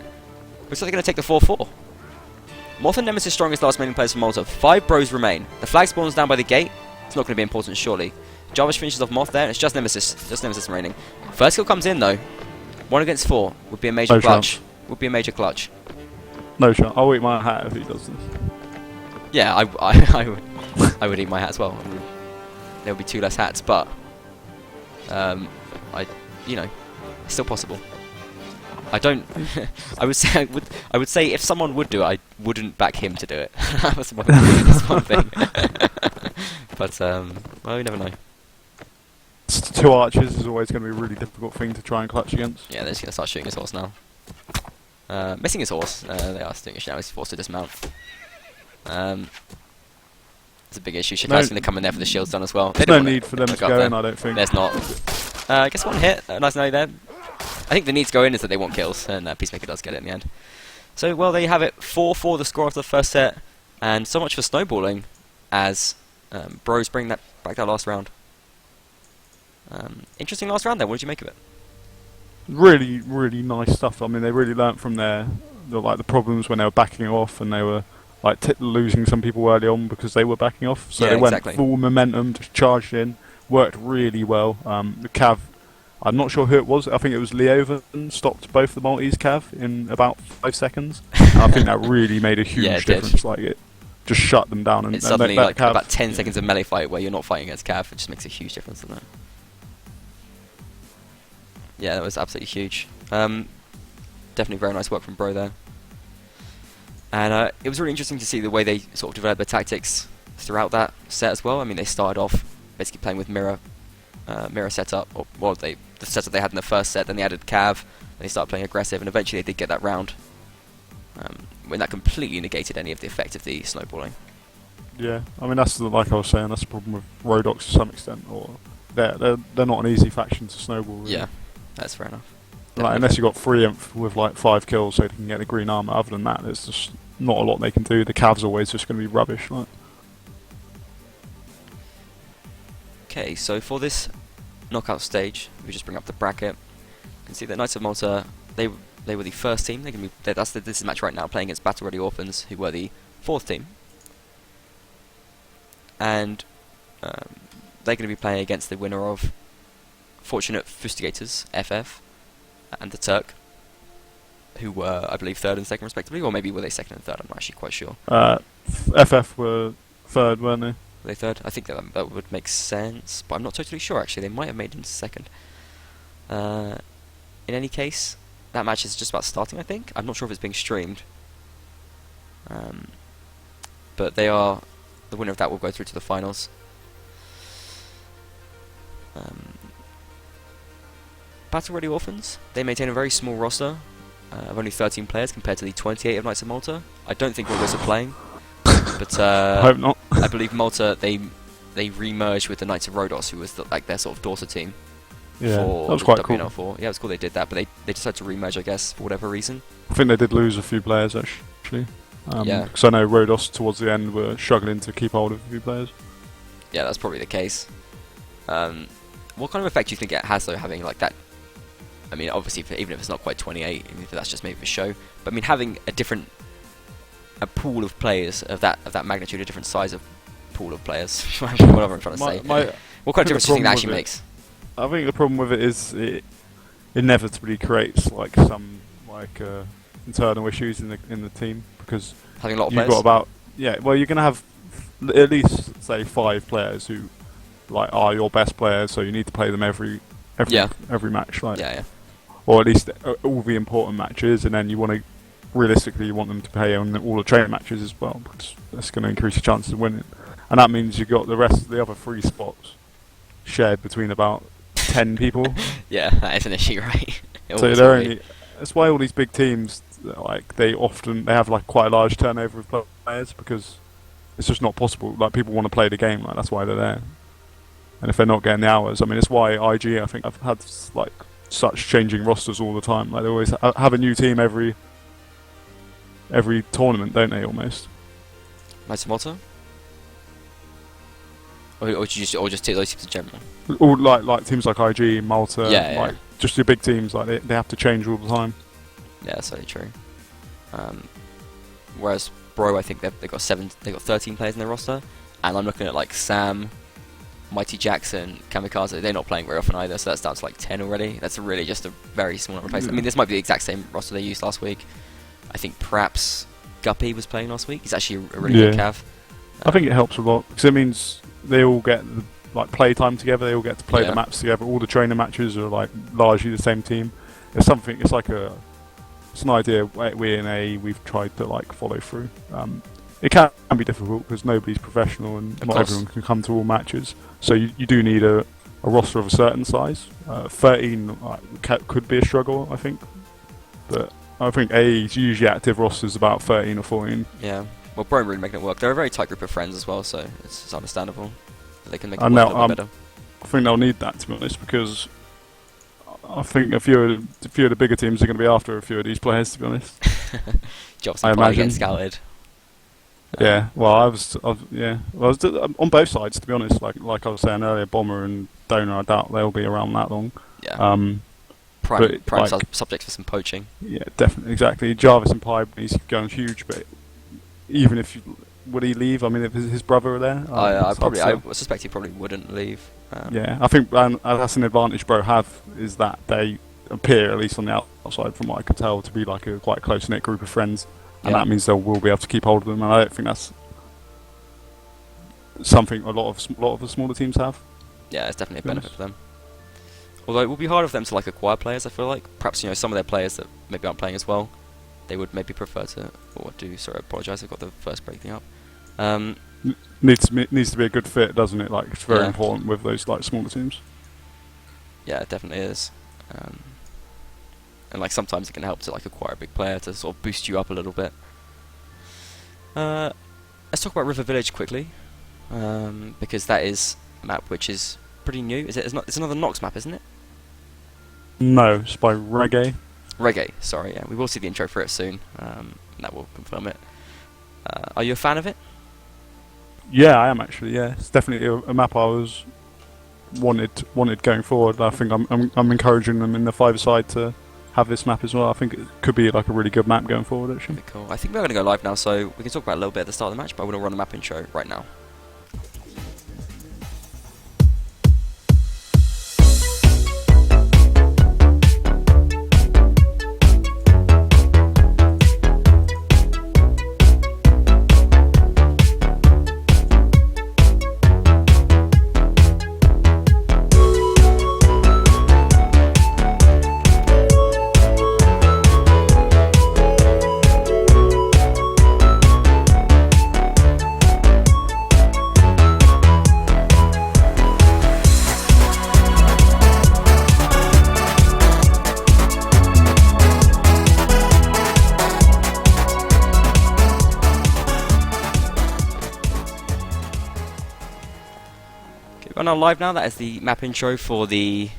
Looks like they're going to take the 4-4. Moth and Nemesis strongest last remaining players for Malta. 5 Bros remain. The flag spawns down by the gate. It's not going to be important surely. Jarvis finishes off Moth there, and it's just Nemesis remaining. First kill comes in though. 1 against 4 would be a major clutch. Would be a major clutch. No shot. I'll eat my hat if he does this. Yeah, I would eat my hat as well. There would be 2 less hats, but you know, it's still possible. I don't. I would say if someone would do it, I wouldn't back him to do it. That was one thing. But well, you never know. 2 archers is always going to be a really difficult thing to try and clutch against. Yeah, they're just going to start shooting his horse now. Missing his horse. They are doing a now. He's forced to dismount. It's a big issue. Shikai's going to come in there for the shields done as well. There's no need for them to go in, I don't think. There's not. I guess 1 hit. Nice no there. I think the need to go in is that they want kills, and Peacemaker does get it in the end. So, well, there you have it. 4-4 the score after the first set, and so much for snowballing as Bros bring that back that last round. Interesting last round then. What did you make of it? Really, really nice stuff. I mean, they really learnt from the problems when they were backing off, and they were like losing some people early on because they were backing off. So yeah, they went exactly. full momentum, just charged in, worked really well. The Cav, I'm not sure who it was. I think it was Leovan stopped both the Maltese Cav in about 5 seconds. And I think that really made a huge difference. Like it just shut them down. And it's suddenly that like Cav, about 10 seconds of melee fight where you're not fighting against Cav. It just makes a huge difference, doesn't it? Yeah, that was absolutely huge. Definitely very nice work from Bro there. And it was really interesting to see the way they sort of developed their tactics throughout that set as well. I mean, they started off basically playing with mirror setup, or well, the setup they had in the first set. Then they added Cav, and they started playing aggressive, and eventually they did get that round. When that completely negated any of the effect of the snowballing. Yeah, I mean like I was saying, that's the problem with Rodox to some extent, or they're not an easy faction to snowball. Really. Yeah, that's fair enough. Like, unless you got 3 with like 5 kills, so they can get the green armor. Other than that, there's just not a lot they can do. The Cav's always just going to be rubbish. Like. Okay, so for this knockout stage, we just bring up the bracket. You can see that Knights of Malta, they were the first team. They're going to be this is match right now, playing against Battle Ready Orphans, who were the 4th team, and they're going to be playing against the winner of Fortunate Fustigators (FF) and the Turk, who were, I believe, 3rd and 2nd respectively, or maybe were they 2nd and 3rd? I'm not actually quite sure. FF were 3rd, weren't they? Were they 3rd? I think that would make sense, but I'm not totally sure actually. They might have made it into 2nd. In any case, that match is just about starting, I think. I'm not sure if it's being streamed. But they are... The winner of that will go through to the finals. Battle Ready Orphans, they maintain a very small roster of only 13 players compared to the 28 of Knights of Malta. I don't think all of us are playing, but I hope not. I believe Malta, they re-merged with the Knights of Rhodos, who was like their sort of daughter team. Yeah, for that was quite WNL4. cool. Yeah, it was cool they did that, but they decided to re-merge, I guess, for whatever reason. I think they did lose a few players actually. Yeah. Because I know Rhodos towards the end were struggling to keep hold of a few players. Yeah, that's probably the case. What kind of effect do you think it has, though, having like that? I mean, obviously, even if it's not quite 28, even if that's just maybe for show, but I mean, having a pool of players of that magnitude, a different size of pool of players. Whatever I'm trying to say. What kind of difference do you think that actually makes? I think the problem with it is inevitably creates like some like internal issues in the team, because Having a lot of you've players. got about well, you're gonna have at least say 5 players who like are your best players, so you need to play them every match, like, Yeah, yeah. or at least all the important matches, and then you want to realistically you want them to play on all the training matches as well, because that's going to increase your chances of winning, and that means you've got the other 3 spots shared between about 10 people. Yeah, that is an issue, right? So they're only. That's why all these big teams, like they have like quite a large turnover of players, because it's just not possible. Like people want to play the game, like that's why they're there. And if they're not getting the hours, I mean, it's why IG, I think, I've had like such changing rosters all the time. Like they always have a new team every tournament, don't they? Almost. Malta? Or just take those teams in general? All like teams like IG, Malta, Yeah, like just your big teams, like they have to change all the time. Yeah, that's very true. Whereas Bro, I think they've got 13 players in their roster, and I'm looking at like Sam, Mighty Jackson, Kamikaze. They're not playing very often either, so that's down to like 10 already. That's really just a very small number of players. I mean, this might be the exact same roster they used last week. I think perhaps Guppy was playing last week. He's actually a really good cav. I think it helps a lot, because it means they all get like play time together. They all get to play the maps together. All the trainer matches are like largely the same team. It's something. It's like it's an idea we've tried to like follow through. It can be difficult because nobody's professional and not everyone can come to all matches. So you do need a roster of a certain size. 13 could be a struggle, I think. But I think usually active roster is about 13 or 14. Yeah. Well, Bro really making it work. They're a very tight group of friends as well, so it's understandable that they can make it work a little bit better. I think they'll need that, to be honest, because I think a few of the bigger teams are going to be after a few of these players, to be honest. Jobs and getting scouted. Yeah, well, I was on both sides, to be honest. Like I was saying earlier, Bomber and Donor, I doubt they'll be around that long. Yeah. Prime subject for some poaching. Yeah, definitely, exactly. Jarvis and Pipe, he's going huge, but even if would he leave? I mean, if his brother were there, I suspect he probably wouldn't leave. Yeah, I think that's an advantage Bro have, is that they appear, at least on the outside, from what I can tell, to be like a quite close knit group of friends. And that means they will be able to keep hold of them, and I don't think that's something a lot of the smaller teams have. Yeah, it's definitely a benefit for them. Although it will be harder for them to like acquire players, I feel like. Perhaps some of their players that maybe aren't playing as well, they would maybe prefer to sorry, I apologise, I've got the first break thing up. Needs to be a good fit, doesn't it? Like it's very important with those like smaller teams. Yeah, it definitely is. And like sometimes it can help to like acquire a big player to sort of boost you up a little bit. Let's talk about River Village quickly, because that is a map which is pretty new. It's another Nox map, isn't it? No, it's by Reggae. Reggae, sorry. Yeah, we will see the intro for it soon. That will confirm it. Are you a fan of it? Yeah, I am actually. Yeah, it's definitely a map I was wanted going forward. I think I'm encouraging them in the 5-side to have this map as well. I think it could be like a really good map going forward, actually. Okay, cool. I think we're going to go live now, so we can talk about it a little bit at the start of the match, but I want to run a map intro right now. We're now live now. That is the map intro for the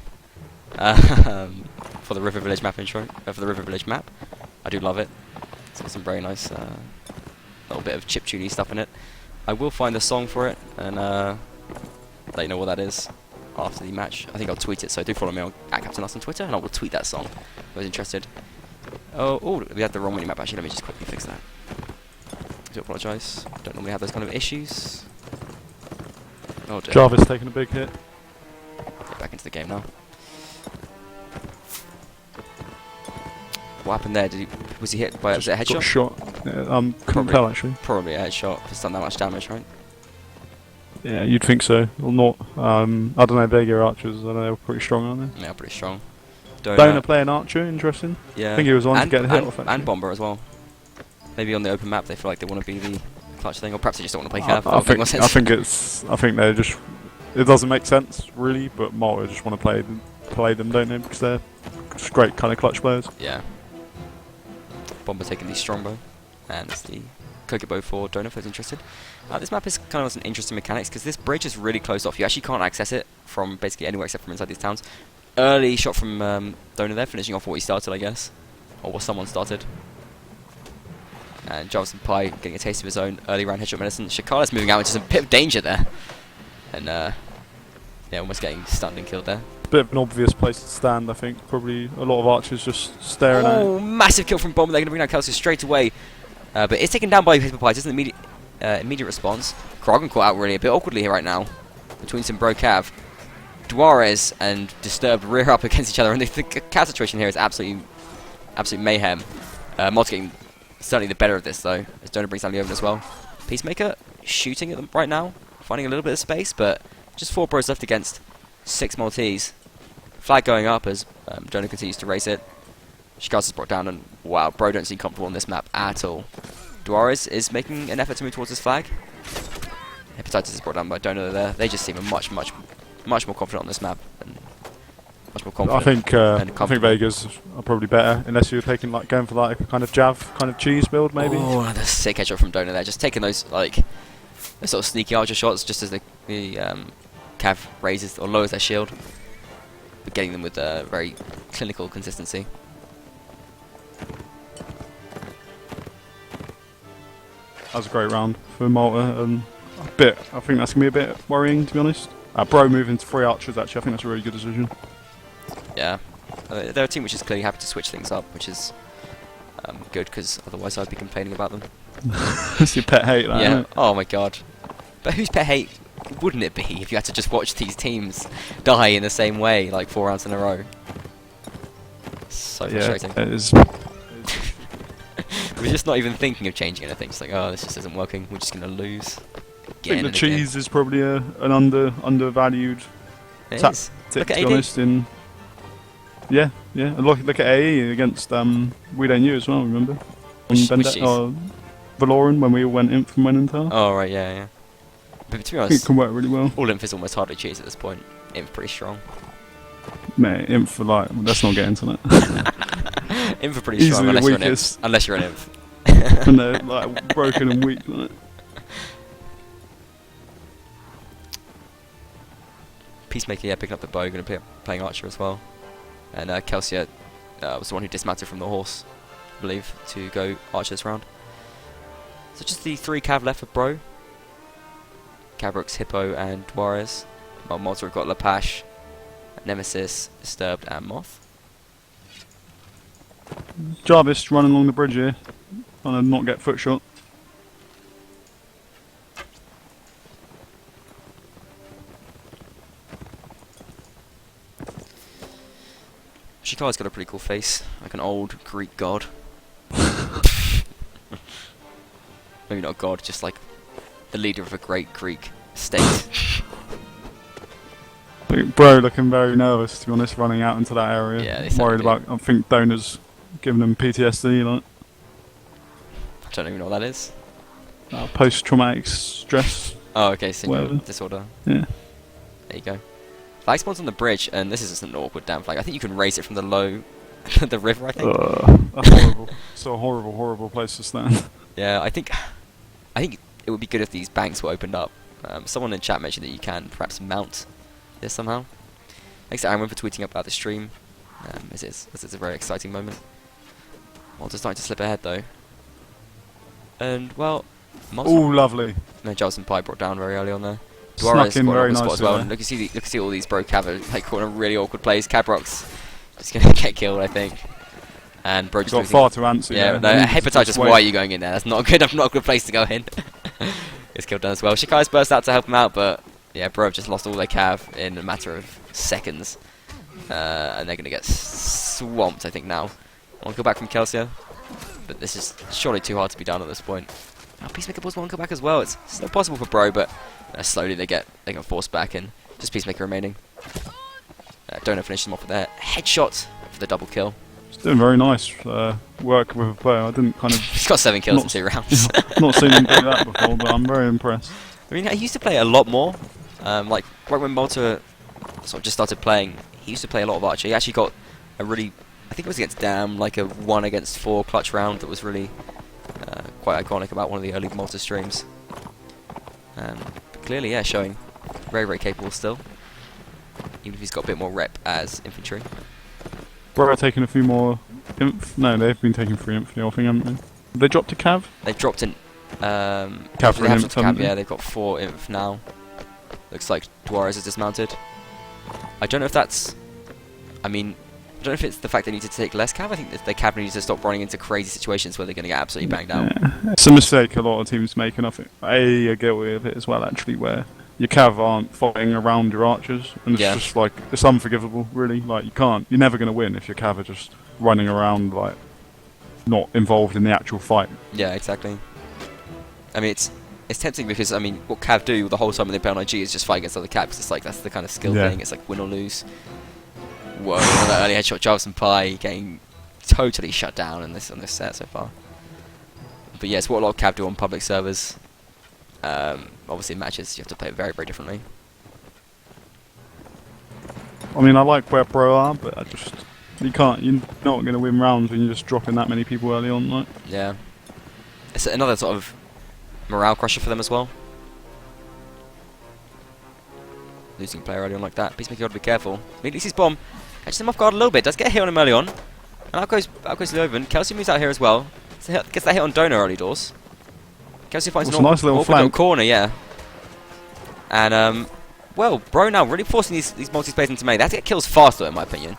River Village map intro for the River Village map. I do love it. It's got some very nice little bit of chiptune stuff in it. I will find a song for it and let you know what that is after the match. I think I'll tweet it, so do follow me on @CaptainUs on Twitter, and I will tweet that song if I was interested. Oh, we had the wrong minimap actually. Let me just quickly fix that. I do apologise. Don't normally have those kind of issues. Oh dear. Jarvis taking a big hit. Get back into the game now. what happened there? Was he hit by a Got headshot? shot. Yeah, couldn't tell actually. Probably a headshot. It's done that much damage, right? Yeah, you'd think so. Or not. I don't know. Vega archers. I don't know. They're pretty strong, aren't they? Yeah, pretty strong. Donor playing archer. Interesting. Yeah. I think he was on to get a hit off. Actually. And bomber as well. Maybe on the open map they feel like they want to be the clutch thing, or perhaps they just don't want to play cav. I think they're just. It doesn't make sense really, but Malta just want to play them, don't they? Because they're just great kind of clutch players. Yeah. Bomber taking the strongbow, and it's the cook bow for Donor if they're interested. This map is kind of some interesting mechanics because this bridge is really closed off. You actually can't access it from basically anywhere except from inside these towns. Early shot from Donor there, finishing off what he started, I guess, or what someone started. And Jarvis and Pi getting a taste of his own early round headshot medicine. Shakala's moving out into some bit of danger there. And, yeah, almost getting stunned and killed there. Bit of an obvious place to stand, I think. Probably a lot of archers just staring at it. Oh, massive kill from Bomber. They're going to bring down Kelsey straight away. But it's taken down by Pi. Doesn't immediate response. Krogan caught out really a bit awkwardly here right now. Between some bro cav. Duarez and Disturbed rear up against each other. And the cav situation here is absolute mayhem. Malta getting certainly the better of this, though. As Donor brings down the oven as well. Peacemaker shooting at them right now. Finding a little bit of space, but just 4 bros left against 6 Maltese. Flag going up as Donor continues to race it. Shikaz is brought down, and wow, bro don't seem comfortable on this map at all. Duarez is making an effort to move towards his flag. Hepatitis is brought down by Donor there. They just seem much more confident on this map. And much more confident. I think Vegas are probably better, unless you're taking going for like a kind of Jav, kind of cheese build maybe. Oh, another sick headshot from Donor there. Just taking those sort of sneaky archer shots just as the cav raises or lowers their shield, but getting them with very clinical consistency. That was a great round for Malta, and I think that's going to be a bit worrying, to be honest. Bro moving to 3 archers, actually, I think that's a really good decision. Yeah. They're a team which is clearly happy to switch things up, which is good, because otherwise I'd be complaining about them. That's your pet hate, that, yeah. isn't it? Oh my god. But whose pet hate wouldn't it be if you had to just watch these teams die in the same way, like 4 rounds in a row? So frustrating. It is. We're just not even thinking of changing anything. It's like, oh, this just isn't working. We're just going to lose. I think the cheese is probably an undervalued tactic, to be honest. Yeah. And look at AE against We Don't You as well, remember? Valoran, when we all went in from Intel. Oh, right, yeah. But to be I think honest, it can work really well. all Inf is almost hardly cheese at this point. Inf pretty strong. Mate, Inf for let's not get into that. Inf are pretty strong unless you're an Inf. And they're like broken and weak, like. Peacemaker, yeah, picking up the bow, going to be playing archer as well. And Kelsey was the one who dismounted from the horse, I believe, to go archer this round. So just the 3 cav left for bro. Cabrooks, Hippo, and Duarez. Malta have got Lapache, Nemesis, Disturbed, and Moth. Jarvis running along the bridge here, trying to not get foot shot. Shikara's got a pretty cool face, like an old Greek god. Maybe not a god, just like the leader of a great Greek state. Bro looking very nervous, to be honest, running out into that area. Yeah, worried about. I think Donor's giving him PTSD, like. I don't even know what that is. Post-traumatic stress. Oh, okay, syndrome disorder. Yeah. There you go. Flag spawns on the bridge, and this is just an awkward damn flag. I think you can raise it from the low, the river. I think. That's horrible. It's a horrible place to stand. Yeah, I think it would be good if these banks were opened up. Someone in chat mentioned that you can perhaps mount this somehow. Thanks to Aaron for tweeting about the stream. This is a very exciting moment. Malta's starting to slip ahead though. And well, oh, lovely. No, Jelson Pie brought down very early on there. Snuck in very nicely as well. there. Look, you see all these bro cav like caught in a really awkward place. Cabrock's just gonna get killed, I think. And bro just got far to answer. Yeah, no, Hepatitis, why are you going in there? That's not good. Not a good place to go in. Gets killed down as well. Shikai's burst out to help him out, but yeah, bro have just lost all their cav in a matter of seconds, and they're gonna get swamped, I think now. One kill back from Kelsia. But this is surely too hard to be done at this point. Oh, Peacemaker pulls one kill back as well. It's still possible for Bro, but slowly they get forced back in. Just Peacemaker remaining. Donor finishes him off with a headshot for the double kill. He's doing very nice work with a bow. I didn't kind of... He's got 7 kills in 2 rounds. Not seen him do that before, but I'm very impressed. I mean, I used to play a lot more. Like, right when Malta sort of just started playing, he used to play a lot of Archer. He actually got a really... I think it was against Dam, like a 1 against 4 clutch round that was really quite iconic about one of the early Malta streams. But clearly, yeah, showing very, very capable still. Even if he's got a bit more rep as infantry. Bro, taking a few more... No, they've been taking 3 infantry, I think, haven't they? Have they dropped a cav? They've dropped in... Cav for an inf, haven't they? yeah, they've got 4 inf now. Looks like Juarez is dismounted. I don't know if that's... I mean... I don't know if it's the fact they need to take less cav. I think that the cav needs to stop running into crazy situations where they're going to get absolutely banged out. Yeah. It's a mistake a lot of teams make, and I think you're guilty of it as well, actually, where your cav aren't fighting around your archers, and it's just like, it's unforgivable, really. Like, you're never going to win if your cav are just running around, like, not involved in the actual fight. Yeah, exactly. I mean, it's tempting because, I mean, what cav do the whole time when they play on IG is just fight against other cavs. It's like, that's the kind of skill thing. It's like win or lose. Whoa, that early headshot, Jarvis Pie getting totally shut down on this set so far. But yeah, it's what a lot of cav do on public servers. Obviously in matches you have to play it very, very differently. I mean, I like where Pro are, but you're not going to win rounds when you're just dropping that many people early on, like. Yeah. It's another sort of morale crusher for them as well. Losing a player early on like that. Peacemaker, got to be careful. Immediately sees Bomb. Catches him off guard a little bit. Does get a hit on him early on. And out goes Leuven. Kelsey moves out here as well. Gets that hit on Donor early doors. Kelsey finds a nice little flank corner, yeah. And well, Bro now really forcing these multi-space into melee. They have to get kills faster, in my opinion.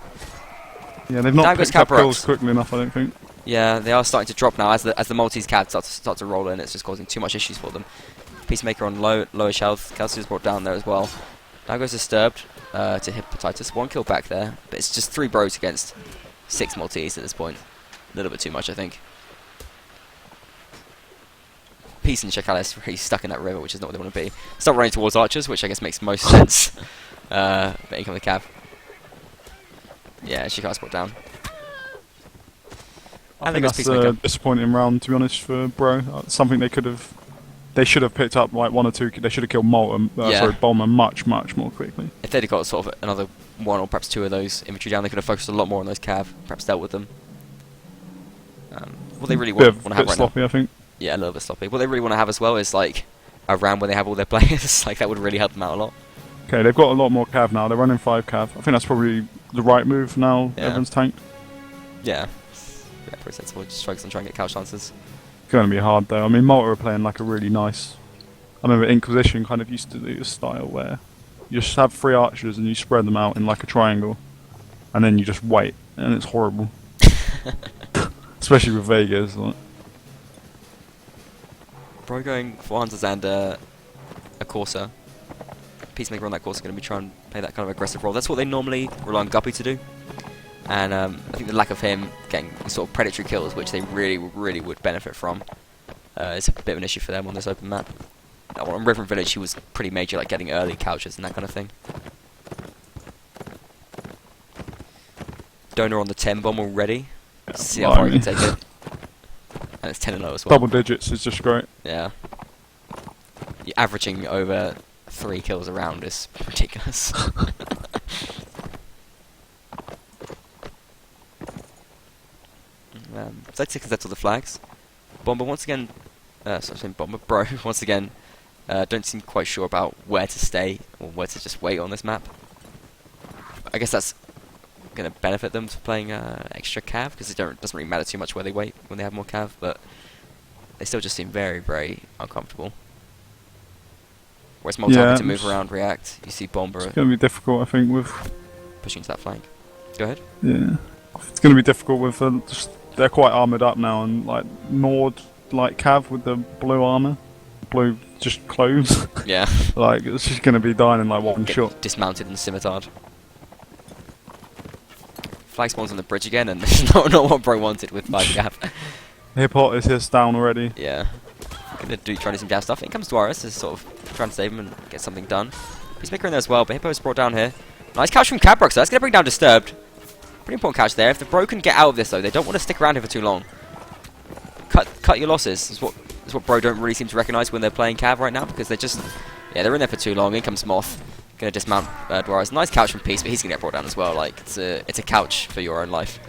Yeah, they've not picked up kills quickly enough, I don't think. Yeah, they are starting to drop now as the multis cav start to roll in. It's just causing too much issues for them. Peacemaker on lowish health. Kelsey is brought down there as well. Now goes disturbed to Hepatitis. 1 kill back there, but it's just 3 bros against 6 Maltese at this point. A little bit too much, I think. Peace and Chakalis really stuck in that river, which is not what they want to be. Start running towards archers, which I guess makes most sense. But in comes the cav. Yeah, Chakalis brought down. I think that's a disappointing round, to be honest, for Bro. Something they should have picked up like 1 or 2. They should have killed Bomber much more quickly. If they'd have got sort of another 1 or perhaps 2 of those infantry down, they could have focused a lot more on those cav. Perhaps dealt with them. What they really want to have right sloppy, now. I think. Yeah, a little bit sloppy. What they really want to have as well is like a round where they have all their players. Like that would really help them out a lot. Okay, they've got a lot more cav now. They're running 5 cav. I think that's probably the right move now. Yeah. Everyone's tanked. Yeah, pretty sensible. Just focus on trying to get couch chances. It's going to be hard though. I mean, Malta are playing like a really nice... I remember Inquisition kind of used to do this style where you just have 3 archers and you spread them out in like a triangle, and then you just wait, and it's horrible. Especially with Vegas. Like. Bro going for Hunters and a Corsair. Peacemaker on that Corsair going to be trying to play that kind of aggressive role. That's what they normally rely on Guppy to do. And I think the lack of him getting sort of predatory kills, which they really would benefit from, is a bit of an issue for them on this open map. On Reverend Village, he was pretty major, like getting early couches and that kind of thing. Donor on the 10 bomb already. Yeah, see how far he can take it. And it's 10 and low as well. Double digits is just great. Yeah. You're averaging over 3 kills a round is ridiculous. So that's all the flags. Bomber once again, Bomber Bro once again, don't seem quite sure about where to stay or where to just wait on this map. I guess that's going to benefit them for playing extra cav because it doesn't really matter too much where they wait when they have more cav, but they still just seem very uncomfortable. Whereas Malta having to move around, react. You see Bomber. It's going to be difficult, I think, with pushing to that flank. Go ahead. Yeah, it's going to be difficult with just. They're quite armoured up now, and like Nord, like Cav with the blue armour, blue just clothes. Yeah. Like it's just going to be dying in like one shot. Dismounted and scimitarred. flag spawns on the bridge again, and it's not what Bro wanted with 5 gap. Hip hop is his down already. Yeah. Gonna try to do some jab stuff. In comes Dwaris, is sort of trying to save him and get something done. Peacemaker in there as well, but Hippo's brought down here. Nice catch from Cabrox, so that's gonna bring down Disturbed. Pretty important catch there. If the Bro can get out of this though, they don't want to stick around here for too long. Cut your losses. Is what Bro don't really seem to recognise when they're playing Cav right now, because they're just, yeah, they're in there for too long. In comes Moth, gonna dismount Dwaris. Nice couch from Peace, but he's gonna get brought down as well. Like it's a couch for your own life.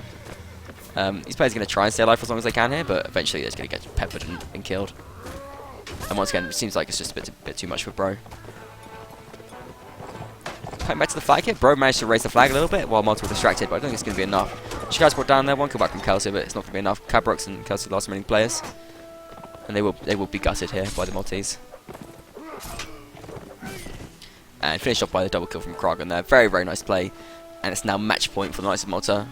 These players are gonna try and stay alive for as long as they can here, but eventually they're just gonna get peppered and killed. And once again, it seems like it's just a bit too much for Bro. Coming back to the flag here, Bro managed to raise the flag a little bit while Malta were distracted, but I don't think it's going to be enough. Shikai's brought down there, one kill back from Kelsey, but it's not going to be enough. Cabrox and Kelsey are the last remaining players. And they will be gutted here by the Maltese. And finished off by the double kill from Krog, and there. Very, very nice play. And it's now match point for the Knights of Malta.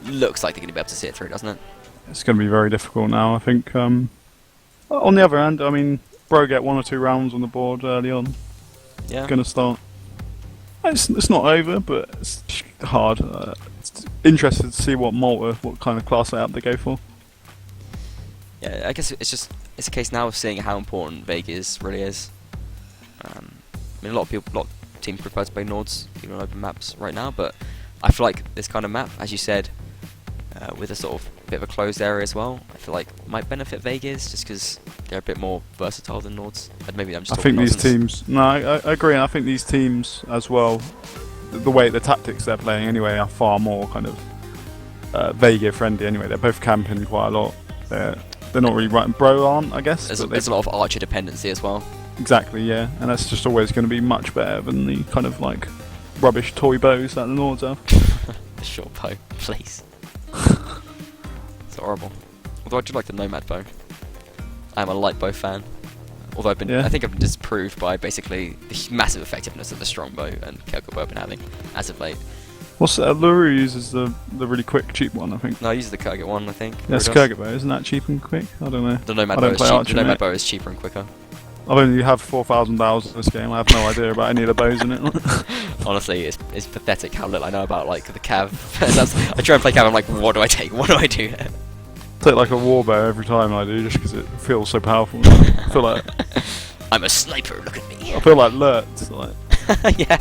Looks like they're going to be able to see it through, doesn't it? It's going to be very difficult now, I think. On the other hand, I mean, Bro get 1 or 2 rounds on the board early on. Yeah. Going to start. It's not over, but it's hard. It's interested to see what kind of class layout they go for. Yeah, I guess it's a case now of seeing how important Vegas really is. I mean, a lot of teams prefer to play Nords even on open maps right now, but I feel like this kind of map, as you said, with a sort of bit of a closed area as well, I feel like might benefit Vegas just because they're a bit more versatile than Nords. And maybe I'm just. I think these teams. No, I agree. And I think these teams as well, the way the tactics they're playing anyway are far more kind of Vega friendly. Anyway, they're both camping quite a lot. They're not really right. Bro aren't, I guess. There's a lot of Archer dependency as well. Exactly. Yeah, and that's just always going to be much better than the kind of like rubbish toy bows that the Nords have. The short bow, please. It's horrible. Although I do like the Nomad bow. I'm a light bow fan. Although I think I've been disproved by basically the massive effectiveness of the strong bow and Kelko bow I've been having as of late. What's Luru uses the really quick, cheap one, I think. No, I use the Kurgat one, I think. Yes, Kurgat bow, isn't that cheap and quick? I don't know. The Nomad bow is cheap. The Nomad bow is cheaper and quicker. I've only have 4,000 hours in this game. I have no idea about any of the bows in it. Honestly, it's pathetic how little I know about like the Cav. I try and play Cav. I'm like, what do I take? What do I do? Take like a war bow every time I do, just because it feels so powerful. I feel like I'm a sniper. Look at me. I feel like Lurtz, like yeah,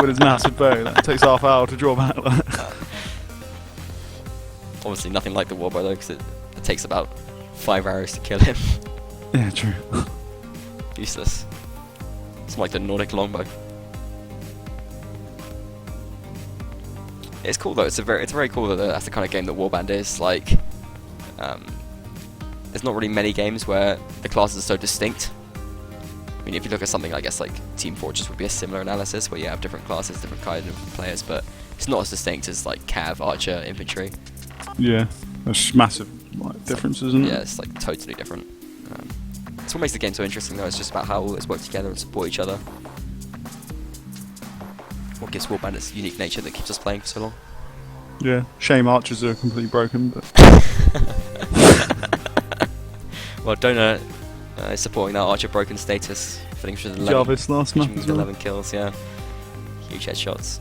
with his massive bow. That takes half hour to draw back. Obviously, nothing like the war bow though, because it takes about 5 arrows to kill him. Yeah, true. Useless. It's like the Nordic longbow. It's cool though. It's very cool that that's the kind of game that Warband is. Like, there's not really many games where the classes are so distinct. I mean, if you look at something, I guess like Team Fortress would be a similar analysis where you have different classes, different kind of players, but it's not as distinct as like Cav, Archer, Infantry. Yeah, there's massive differences, isn't it? Yeah, it's like totally different. That's what makes the game so interesting though, it's just about how all those work together and support each other. What gives Warband its unique nature that keeps us playing for so long. Yeah, shame Archers are completely broken, but... Well, Donut is supporting that Archer broken status, finishing with 11, Jarvis last map as well. 11 kills, yeah. Huge headshots.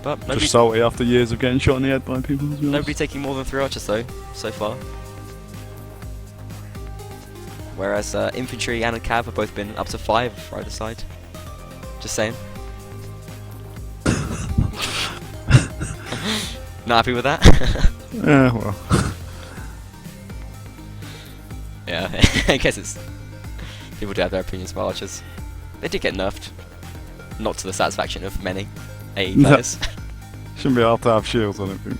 But nobody... Just salty after years of getting shot in the head by people as well. Nobody taking more than 3 Archers though, so far. Whereas Infantry and Cav have both been up to 5 either side. Just saying. Not happy with that? Yeah, well. Yeah, I guess it's... People do have their opinions about Archers. They did get nerfed. Not to the satisfaction of many AE players. Shouldn't be able to have shields, I don't think.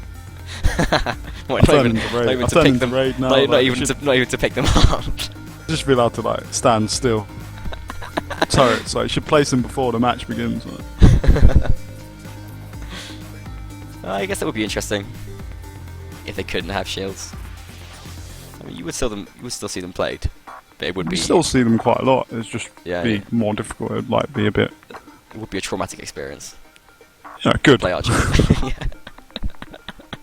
What, not even to pick them. Not even to pick them up. Just be allowed to like stand still. Turrets, like you should place them before the match begins. Like. I guess that would be interesting if they couldn't have shields. I mean, you would still see them played, but it would be. You still see them quite a lot. It's just more difficult. It'd like be a bit. It would be a traumatic experience. Yeah, good. Play Archer. Yeah.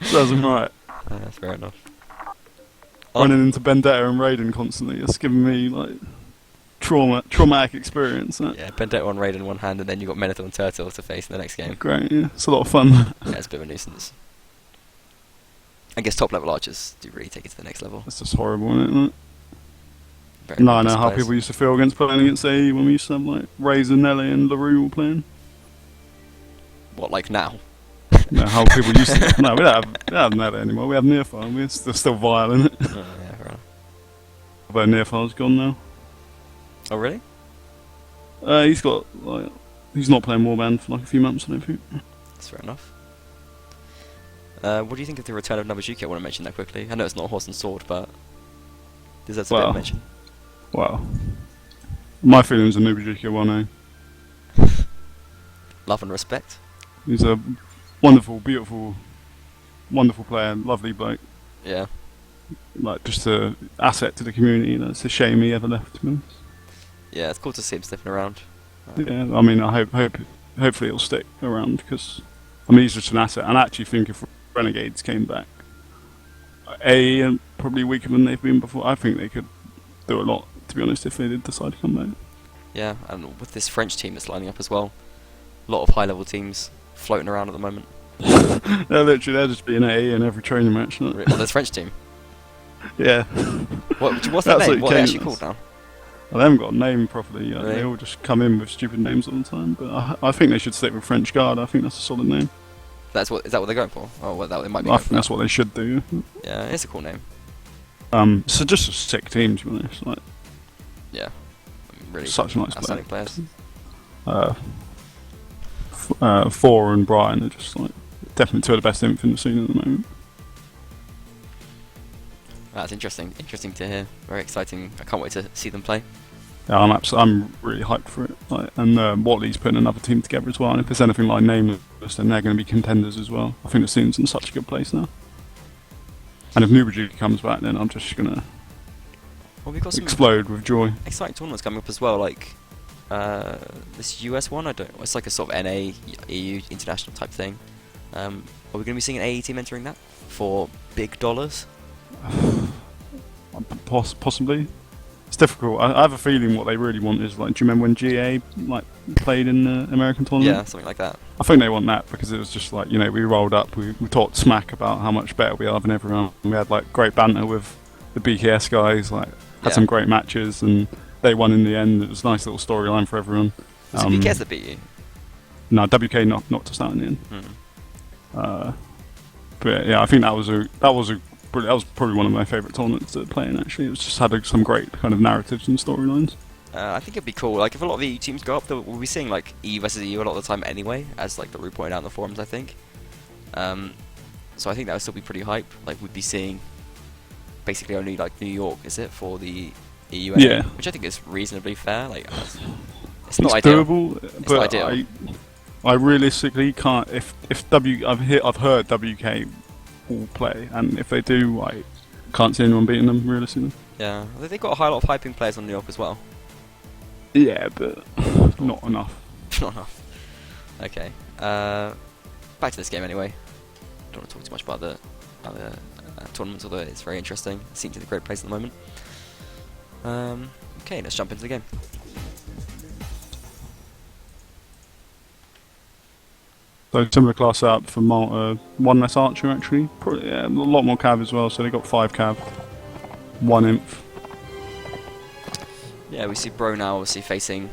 Serves them right. That's fair enough. Running into Vendetta and Raiden constantly, it's giving me like traumatic experience. That. Yeah, Benedetto on raid in one hand, and then you got Menethil and Turtle to face in the next game. Great, yeah, it's a lot of fun. Yeah, it's a bit of a nuisance. I guess top level archers do really take it to the next level. It's just horrible, isn't it? Very No, I know nice how players. people used to feel against playing against AE when we used to have like Razor, Nelly, and LaRue all playing. What, like now? No, how people used to. No, we don't have Nelly anymore. We have Nearfire. We're still violent. Oh, yeah, fair enough. Although Nearfire's gone now. Oh, really? He's got like he's not playing Warband for like a few months, I don't think. That's fair enough. What do you think of the return of Nabajuki? I want to mention that quickly. I know it's not horse and sword, but deserves a bit of mention. Well, my feelings on Nubajuki 1A. Love and respect. He's a wonderful, beautiful, wonderful player, lovely bloke. Yeah. Like just a asset to the community. You know, it's a shame he ever left. To be honest. Yeah, it's cool to see him sniffing around. Yeah, I mean, hopefully he'll stick around because I mean he's just an asset. And I actually think if Renegades came back, probably weaker than they've been before. I think they could do a lot. To be honest, if they did decide to come back. Yeah, and with this French team that's lining up as well, a lot of high-level teams floating around at the moment. They're just being AE in every training match. Well, this French team. Yeah. What's their name? What are they actually called now? Well, they haven't got a name properly yet. Really? They all just come in with stupid names all the time. But I think they should stick with French Guard. I think that's a solid name. Is that what they're going for? Oh, well, it might be. I think that's what they should do. Yeah, it's a cool name. So just a sick team, to be honest. Like, yeah, I mean, really such nice outstanding players. Thor and Brian are just like definitely two of the best inf in the scene at the moment. That's interesting. Interesting to hear. Very exciting. I can't wait to see them play. Yeah, I'm really hyped for it. Like, and Watley's putting another team together as well. And if there's anything like Nameless, then they're going to be contenders as well. I think the scene's in such a good place now. And if Nubajuki comes back, then I'm just going to We've got some explode with joy. exciting tournaments coming up as well. Like this US one. It's like a sort of NA EU international type thing. Are we going to be seeing an AE team entering that for big dollars? Possibly. It's difficult. I have a feeling what they really want is like. Do you remember when GA like played in the American tournament? Yeah, something like that. I think they want that because it was just like, you know, we rolled up, we talked smack about how much better we are than everyone. We had like great banter with the BKS guys, like had some great matches, and they won in the end. It was a nice little storyline for everyone. Was it BKS that beat you? No, WK knocked us out in the end. But yeah, I think that was probably one of my favourite tournaments to play in. Actually, it was just had some great kind of narratives and storylines. I think it'd be cool. Like if a lot of the EU teams go up, we'll be seeing like EU versus EU a lot of the time anyway, as like the Rue pointed out in the forums. I think. So I think that would still be pretty hype. Like we'd be seeing basically only like New York, is it, for the EU? Yeah. Which I think is reasonably fair. Like it's not It's ideal. doable, It's but not ideal. I realistically can't. I've heard WK will play, and if they do, I can't see anyone beating them realistically. Yeah, they've got a high lot of hyping players on New York as well. Yeah, but not enough. Not enough. Okay. Back to this game anyway. Don't want to talk too much about the other tournaments, although it's very interesting. It seems to be a great place at the moment. Okay, let's jump into the game. So similar class setup for Malta, one less archer actually. Probably, yeah, a lot more cav as well. So they got 5 cav, 1 imp. Yeah, we see Bro now obviously facing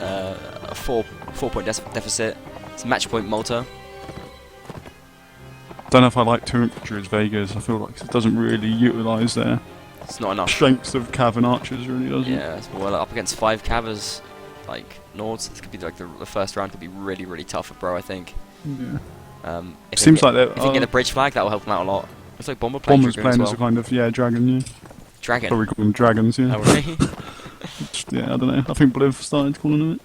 a 4-point deficit. It's match point Malta. Don't know if I like 2 infantry as Vegas. I feel like it doesn't really utilise their It's not enough. strengths of cav and archers, really, doesn't it? Yeah, well, up against 5 Cavers, like Nords, this could be like the first round could be really, really tough for Bro, I think. Yeah. If Seems they like if they get a bridge flag, that will help them out a lot. It's like Bomber's playing Bomber's Dragoon playing as as a well. kind of dragon. Yeah, Dragon. probably call them dragons. Yeah. Oh, really? Yeah, I don't know. I think Bliv started calling them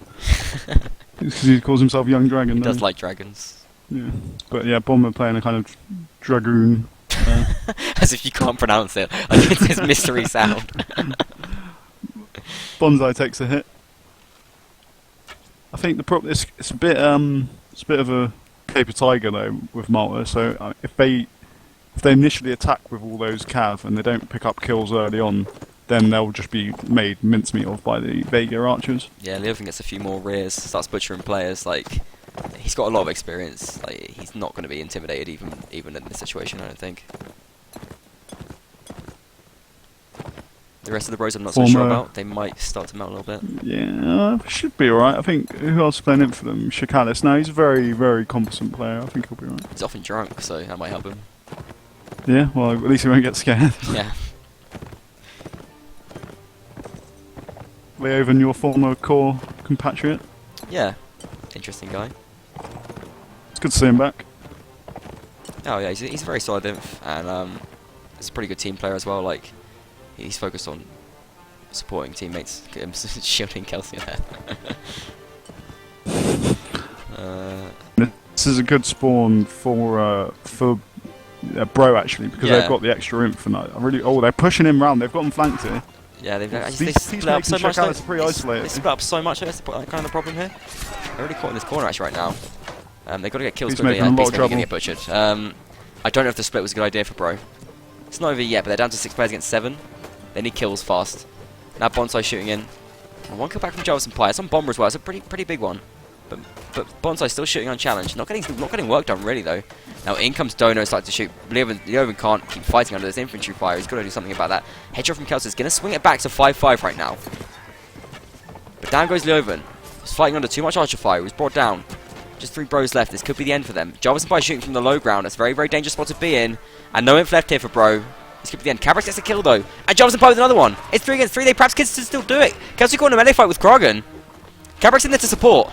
it because he calls himself Young Dragon. He doesn't does like dragons. Yeah, but yeah, Bomber playing a kind of dragoon. As if you can't pronounce it. Like it's this mystery sound. Bonsai takes a hit. I think the problem it's a bit of a paper tiger though with Malta. So if they initially attack with all those cav and they don't pick up kills early on, then they'll just be made mincemeat of by the Vega archers. Yeah, Leovan gets a few more rears, starts butchering players. Like, he's got a lot of experience. Like, he's not going to be intimidated even in this situation, I don't think. The rest of the bros I'm not so sure about. They might start to melt a little bit. Yeah, should be alright. I think, who else is playing in for them? Shakalis. No, he's a very, very competent player. I think he'll be alright. He's often drunk, so that might help him. Yeah, well, at least he won't get scared. Yeah. Leovan, your former core compatriot. Yeah. Interesting guy. It's good to see him back. Oh yeah, he's a very solid inf, and he's a pretty good team player as well. Like, he's focused on supporting teammates, shielding Kelsey there. This is a good spawn for Bro actually, because they've got the extra inf and they're pushing him round. They've got him flanked here. Yeah, they split up so much. They split up so much. That's kind of the problem here. They're already caught in this corner actually right now. They've got to get kills quickly. He's making a lot of trouble. Get butchered. I don't know if the split was a good idea for Bro. It's not over yet, but they're down to 6 players against 7. They need kills fast. Now Bonsai shooting in. And 1 kill back from Jarvis and Pie. It's on Bomber as well. It's a pretty big one. But Bonsai still shooting on challenge. Not getting work done really though. Now in comes Dono, starting to shoot. Leovan can't keep fighting under this infantry fire. He's got to do something about that. Headshot from Kelsey is going to swing it back to 5-5 right now. But down goes Leovan. He's fighting under too much archer fire. He was brought down. Just 3 bros left. This could be the end for them. Jarvis and Pie shooting from the low ground. That's a very, very dangerous spot to be in. And no inf left here for Bro. This could be the end. Cabrix gets a kill though. And Jarvis and Pie with another one. It's 3 against 3. They perhaps can still do it. Kelsey caught in a melee fight with Kragan. Cabrix in there to support.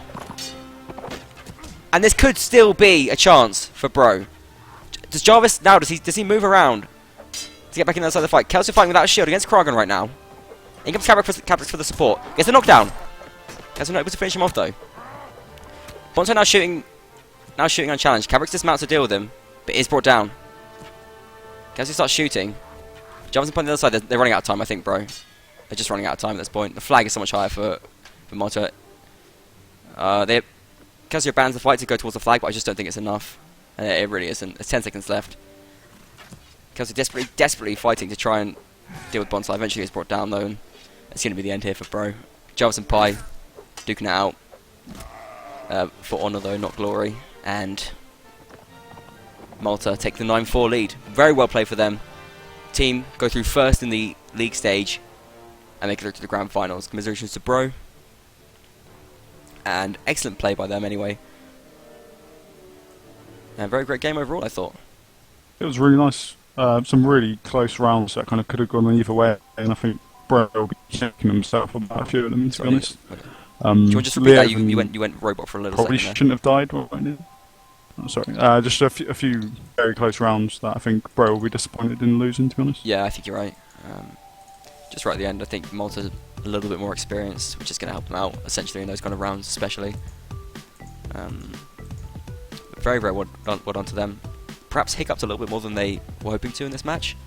And this could still be a chance for Bro. Does Jarvis now? Does he move around to get back in the other side of the fight? Kelsey fighting without a shield against Kragan right now. In comes Cabrix for the support. Gets the knockdown. Kelsey not able to finish him off though. Bonsai now shooting on challenge. Cabrix dismounts to deal with him, but is brought down. Kelsey starts shooting. Jarvis and Pie on the other side. They're running out of time, I think, Bro. They're just running out of time at this point. The flag is so much higher for Malta. Kelsey abandons the fight to go towards the flag, but I just don't think it's enough. It really isn't. There's 10 seconds left. Kelsey desperately fighting to try and deal with Bonsai. Eventually he's brought down though, and it's going to be the end here for Bro. Jarvis and Pie duking it out. For honour though, not glory. And Malta take the 9-4 lead. Very well played for them. Team go through first in the league stage and make it through to the grand finals. Commiserations to Bro. And excellent play by them anyway. And very great game overall, I thought. It was really nice. Some really close rounds that kind of could have gone either way, and I think Bro will be checking himself about a few of them, to be honest. Do you want to just repeat that? You went robot for a little probably second. Shouldn't have died. Oh, sorry. Just a few very close rounds that I think Bro will be disappointed in losing, to be honest. Yeah, I think you're right. Just right at the end, I think Malta's a little bit more experienced, which is going to help them out, essentially, in those kind of rounds, especially. Very, very well done to them. Perhaps hiccuped a little bit more than they were hoping to in this match.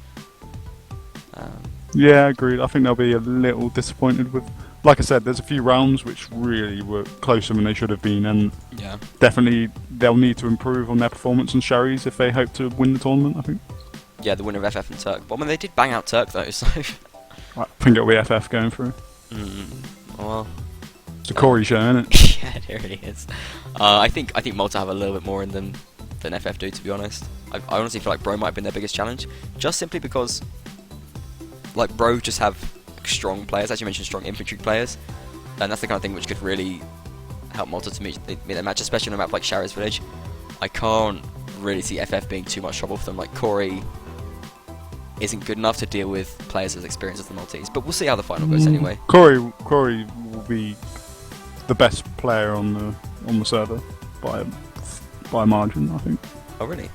Yeah, agreed. I think they'll be a little disappointed with... Like I said, there's a few rounds which really were closer than they should have been, and definitely they'll need to improve on their performance on Sherry's if they hope to win the tournament, I think. Yeah, the winner of FF and Turk. But I mean, they did bang out Turk though, so... I think it'll be FF going through. Well... It's a Corey show, isn't it? Yeah, there it is. I think Malta have a little bit more in them than FF do, to be honest. I honestly feel like Bro might have been their biggest challenge, just simply because, like, Bro just have strong players. As you mentioned, strong infantry players, and that's the kind of thing which could really help Malta to meet their match, especially on a map like Shara's Village. I can't really see FF being too much trouble for them. Like, Corey isn't good enough to deal with players as experienced as the Maltese, but we'll see how the final goes anyway. Corey will be the best player on the server by a margin, I think. Oh really?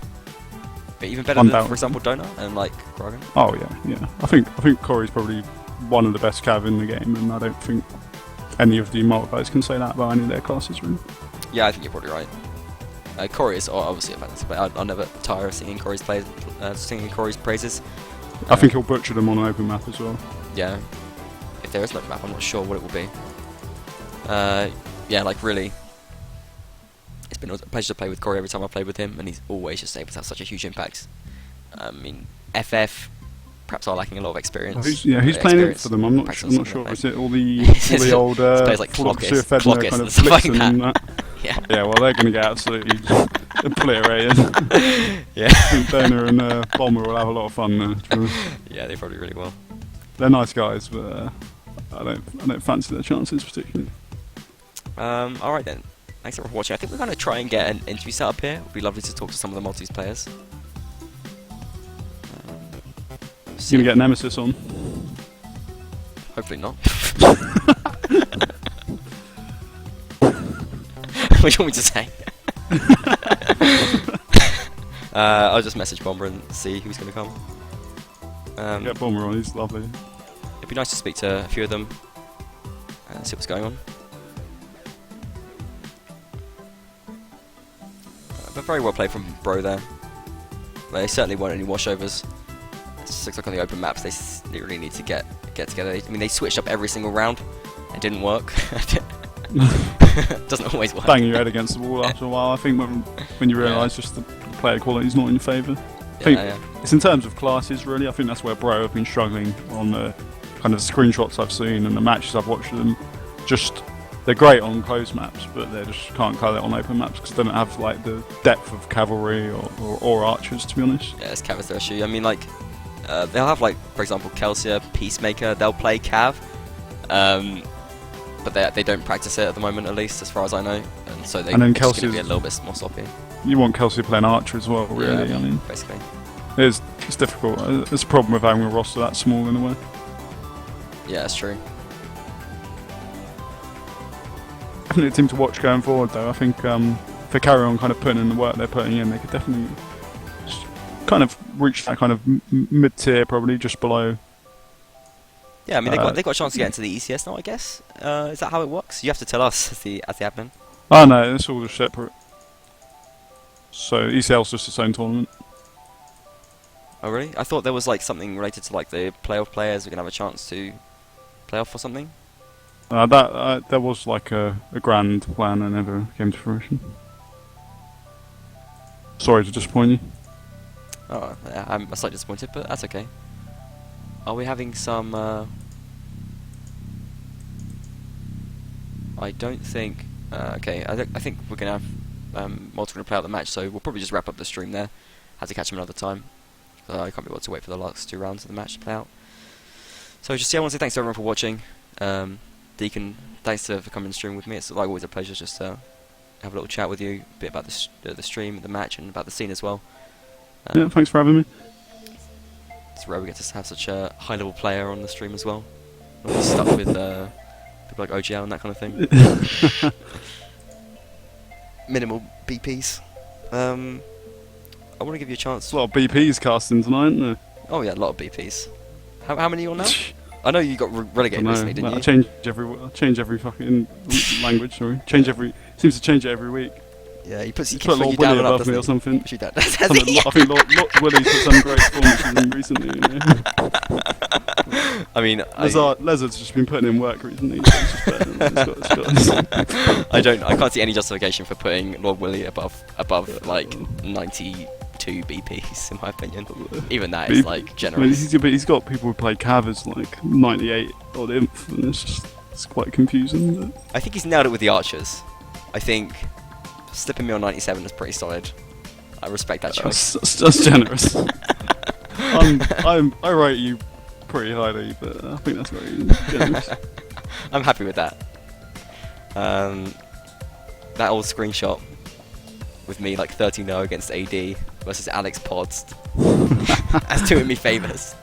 But even better than, for example, Donut and like Kragan? Oh yeah. I think Corey's probably one of the best cav in the game, and I don't think any of the Malta guys can say that about any of their classes, really. Yeah, I think you're probably right. Corey is obviously a fantastic player. I'll never tire of singing Corey's praises. I think he'll butcher them on an open map as well. Yeah. If there is an open map, I'm not sure what it will be. Yeah, like really, it's been a pleasure to play with Corey every time I played with him, and he's always just able to have such a huge impact. I mean, FF perhaps are lacking a lot of experience. Who's playing it for them? I'm not sure. Is it all the old players like Clockis kind and of stuff like Blitzen and that? Yeah. Yeah, well, they're going to get absolutely obliterated. Yeah. I think Donor and Bomber will have a lot of fun there. Yeah, they probably really will. They're nice guys, but I don't fancy their chances particularly. Alright then. Thanks everyone for watching. I think we're going to try and get an interview set up here. It would be lovely to talk to some of the Maltese players. You're going to get Nemesis on? Hopefully not. What do you want me to say? I'll just message Bomber and see who's going to come. Get Bomber on, he's lovely. It'd be nice to speak to a few of them and see what's going on. But very well played from Bro there. They certainly weren't any washovers. It just looks like on the open maps they really need to get together. I mean, they switched up every single round. It didn't work. Doesn't always work. Bang your head against the wall after a while. I think when you realise just the player quality is not in your favour. I think it's in terms of classes really. I think that's where Bro have been struggling on the kind of screenshots I've seen and the matches I've watched them. Just they're great on closed maps, but they just can't cut it on open maps because they don't have like the depth of cavalry or archers, to be honest. Yeah, it's Cav is their issue. I mean, like they'll have like, for example, Kelsier, Peacemaker. They'll play Cav, but they don't practice it at the moment, at least as far as I know, and so they're going to be a little bit more sloppy. You want Kelsier playing archer as well, really. Yeah, I mean, basically, it's difficult. It's a problem with having a roster that small in a way. Yeah, that's true. Definitely a team to watch going forward, though. I think if they carry on kind of putting in the work they're putting in, they could definitely kind of reach that kind of mid-tier, probably just below. Yeah, I mean they got a chance to get into the ECS now, I guess. Is that how it works? You have to tell us as the admin. Oh no, it's all just separate. So ECL's just its own tournament. Oh really? I thought there was like something related to like the playoff players were gonna have a chance to play off or something. There was like a grand plan that never came to fruition. Sorry to disappoint you. Oh, yeah, I'm slightly disappointed, but that's okay. Are we having some? I don't think. Okay, I think we're gonna have Malta gonna play out the match, so we'll probably just wrap up the stream there. Had to catch him another time. I can't be able to wait for the last 2 rounds of the match to play out. So just I want to say thanks to everyone for watching. Deacon, thanks for coming and streaming with me. It's like always a pleasure just to have a little chat with you, a bit about the stream, the match, and about the scene as well. Yeah, thanks for having me. It's rare we get to have such a high-level player on the stream as well. Not stuck with people like OGL and that kind of thing. Minimal BPs. I want to give you a chance. There's a lot of BPs casting tonight, isn't there? Oh yeah, a lot of BPs. How many are you on now? I know you got relegated recently, didn't you? I change every fucking language. Sorry, seems to change it every week. Yeah, he keeps put you down and up, above me or something. Puts you down. I think Lord Willie's put some great performances in recently. You know? I mean, Lezard's just been putting in work recently. So it's just better. I can't see any justification for putting Lord Willie above like 92 BPs in my opinion. Even that is like generous. I mean, he's got people who play Cav as like 98 odd inf, and it's quite confusing. But I think he's nailed it with the archers. I think slipping me on 97 is pretty solid. I respect that choice. That's generous. I rate you pretty highly, but I think that's very generous. I'm happy with that. That old screenshot with me like 30-0 against AD versus Alex Pods has doing me favours.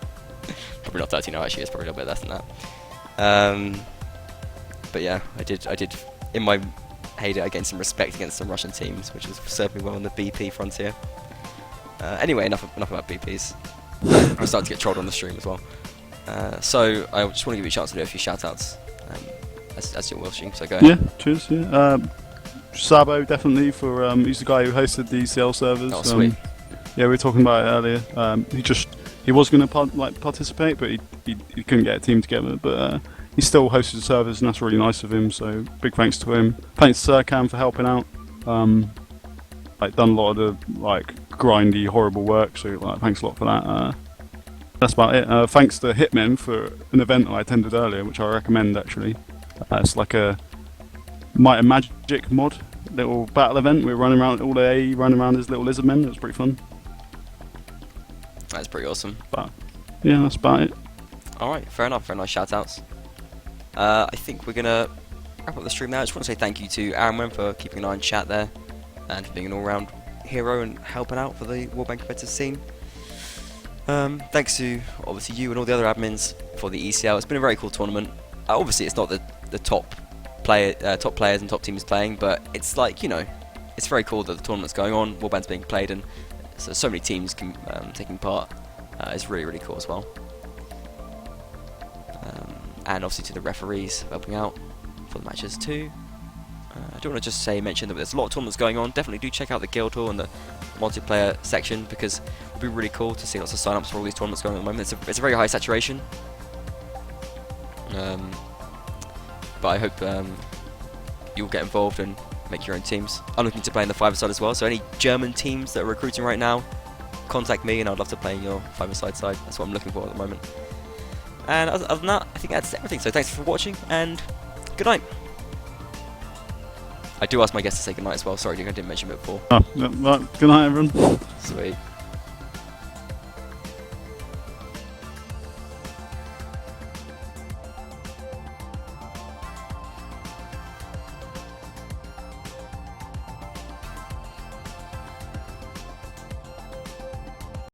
Probably not 30-0 actually, it's probably a little bit less than that. But yeah, I did in my heyday I gained some respect against some Russian teams, which has served me well on the BP frontier. Anyway, enough about BPs. I'm starting to get trolled on the stream as well. So I just want to give you a chance to do a few shout-outs as you're wishing, so go ahead. Yeah, cheers. Yeah. Sabo, definitely, for he's the guy who hosted the ECL servers. Oh, sweet. Yeah, we were talking about it earlier. He was going to participate, but he couldn't get a team together. But he still hosted the servers, and that's really nice of him. So big thanks to him. Thanks to Sircam for helping out. Done a lot of the grindy, horrible work. So thanks a lot for that. that's about it. Thanks to Hitmen for an event I attended earlier, which I recommend actually. It's like a Might and Magic mod, little battle event. We were running around all the AE, running around as little lizard men. It was pretty fun. That's pretty awesome. But yeah, that's about it. Alright, fair enough. Very nice shout outs. I think we're gonna wrap up the stream now. I just want to say thank you to Aaron for keeping an eye on chat there and for being an all round hero and helping out for the Warband competitive scene. Thanks to obviously you and all the other admins for the ECL. It's been a very cool tournament. Obviously, it's not the top players and top teams playing, but it's like, you know, it's very cool that the tournament's going on, Warband's being played, and so many teams taking part. It's really, really cool as well. And obviously to the referees helping out for the matches too. I do want to just mention that there's a lot of tournaments going on. Definitely do check out the Guild Hall and the multiplayer section, because it would be really cool to see lots of sign-ups for all these tournaments going on at the moment. It's a very high saturation. But I hope you'll get involved and make your own teams. I'm looking to play in the 5-a-side as well, so any German teams that are recruiting right now, contact me and I'd love to play in your 5-a-side side. That's what I'm looking for at the moment. And other than that, I think that's everything. So thanks for watching and good night. I do ask my guests to say good night as well. Sorry, I didn't mention it before. Right, good night, everyone. Sweet.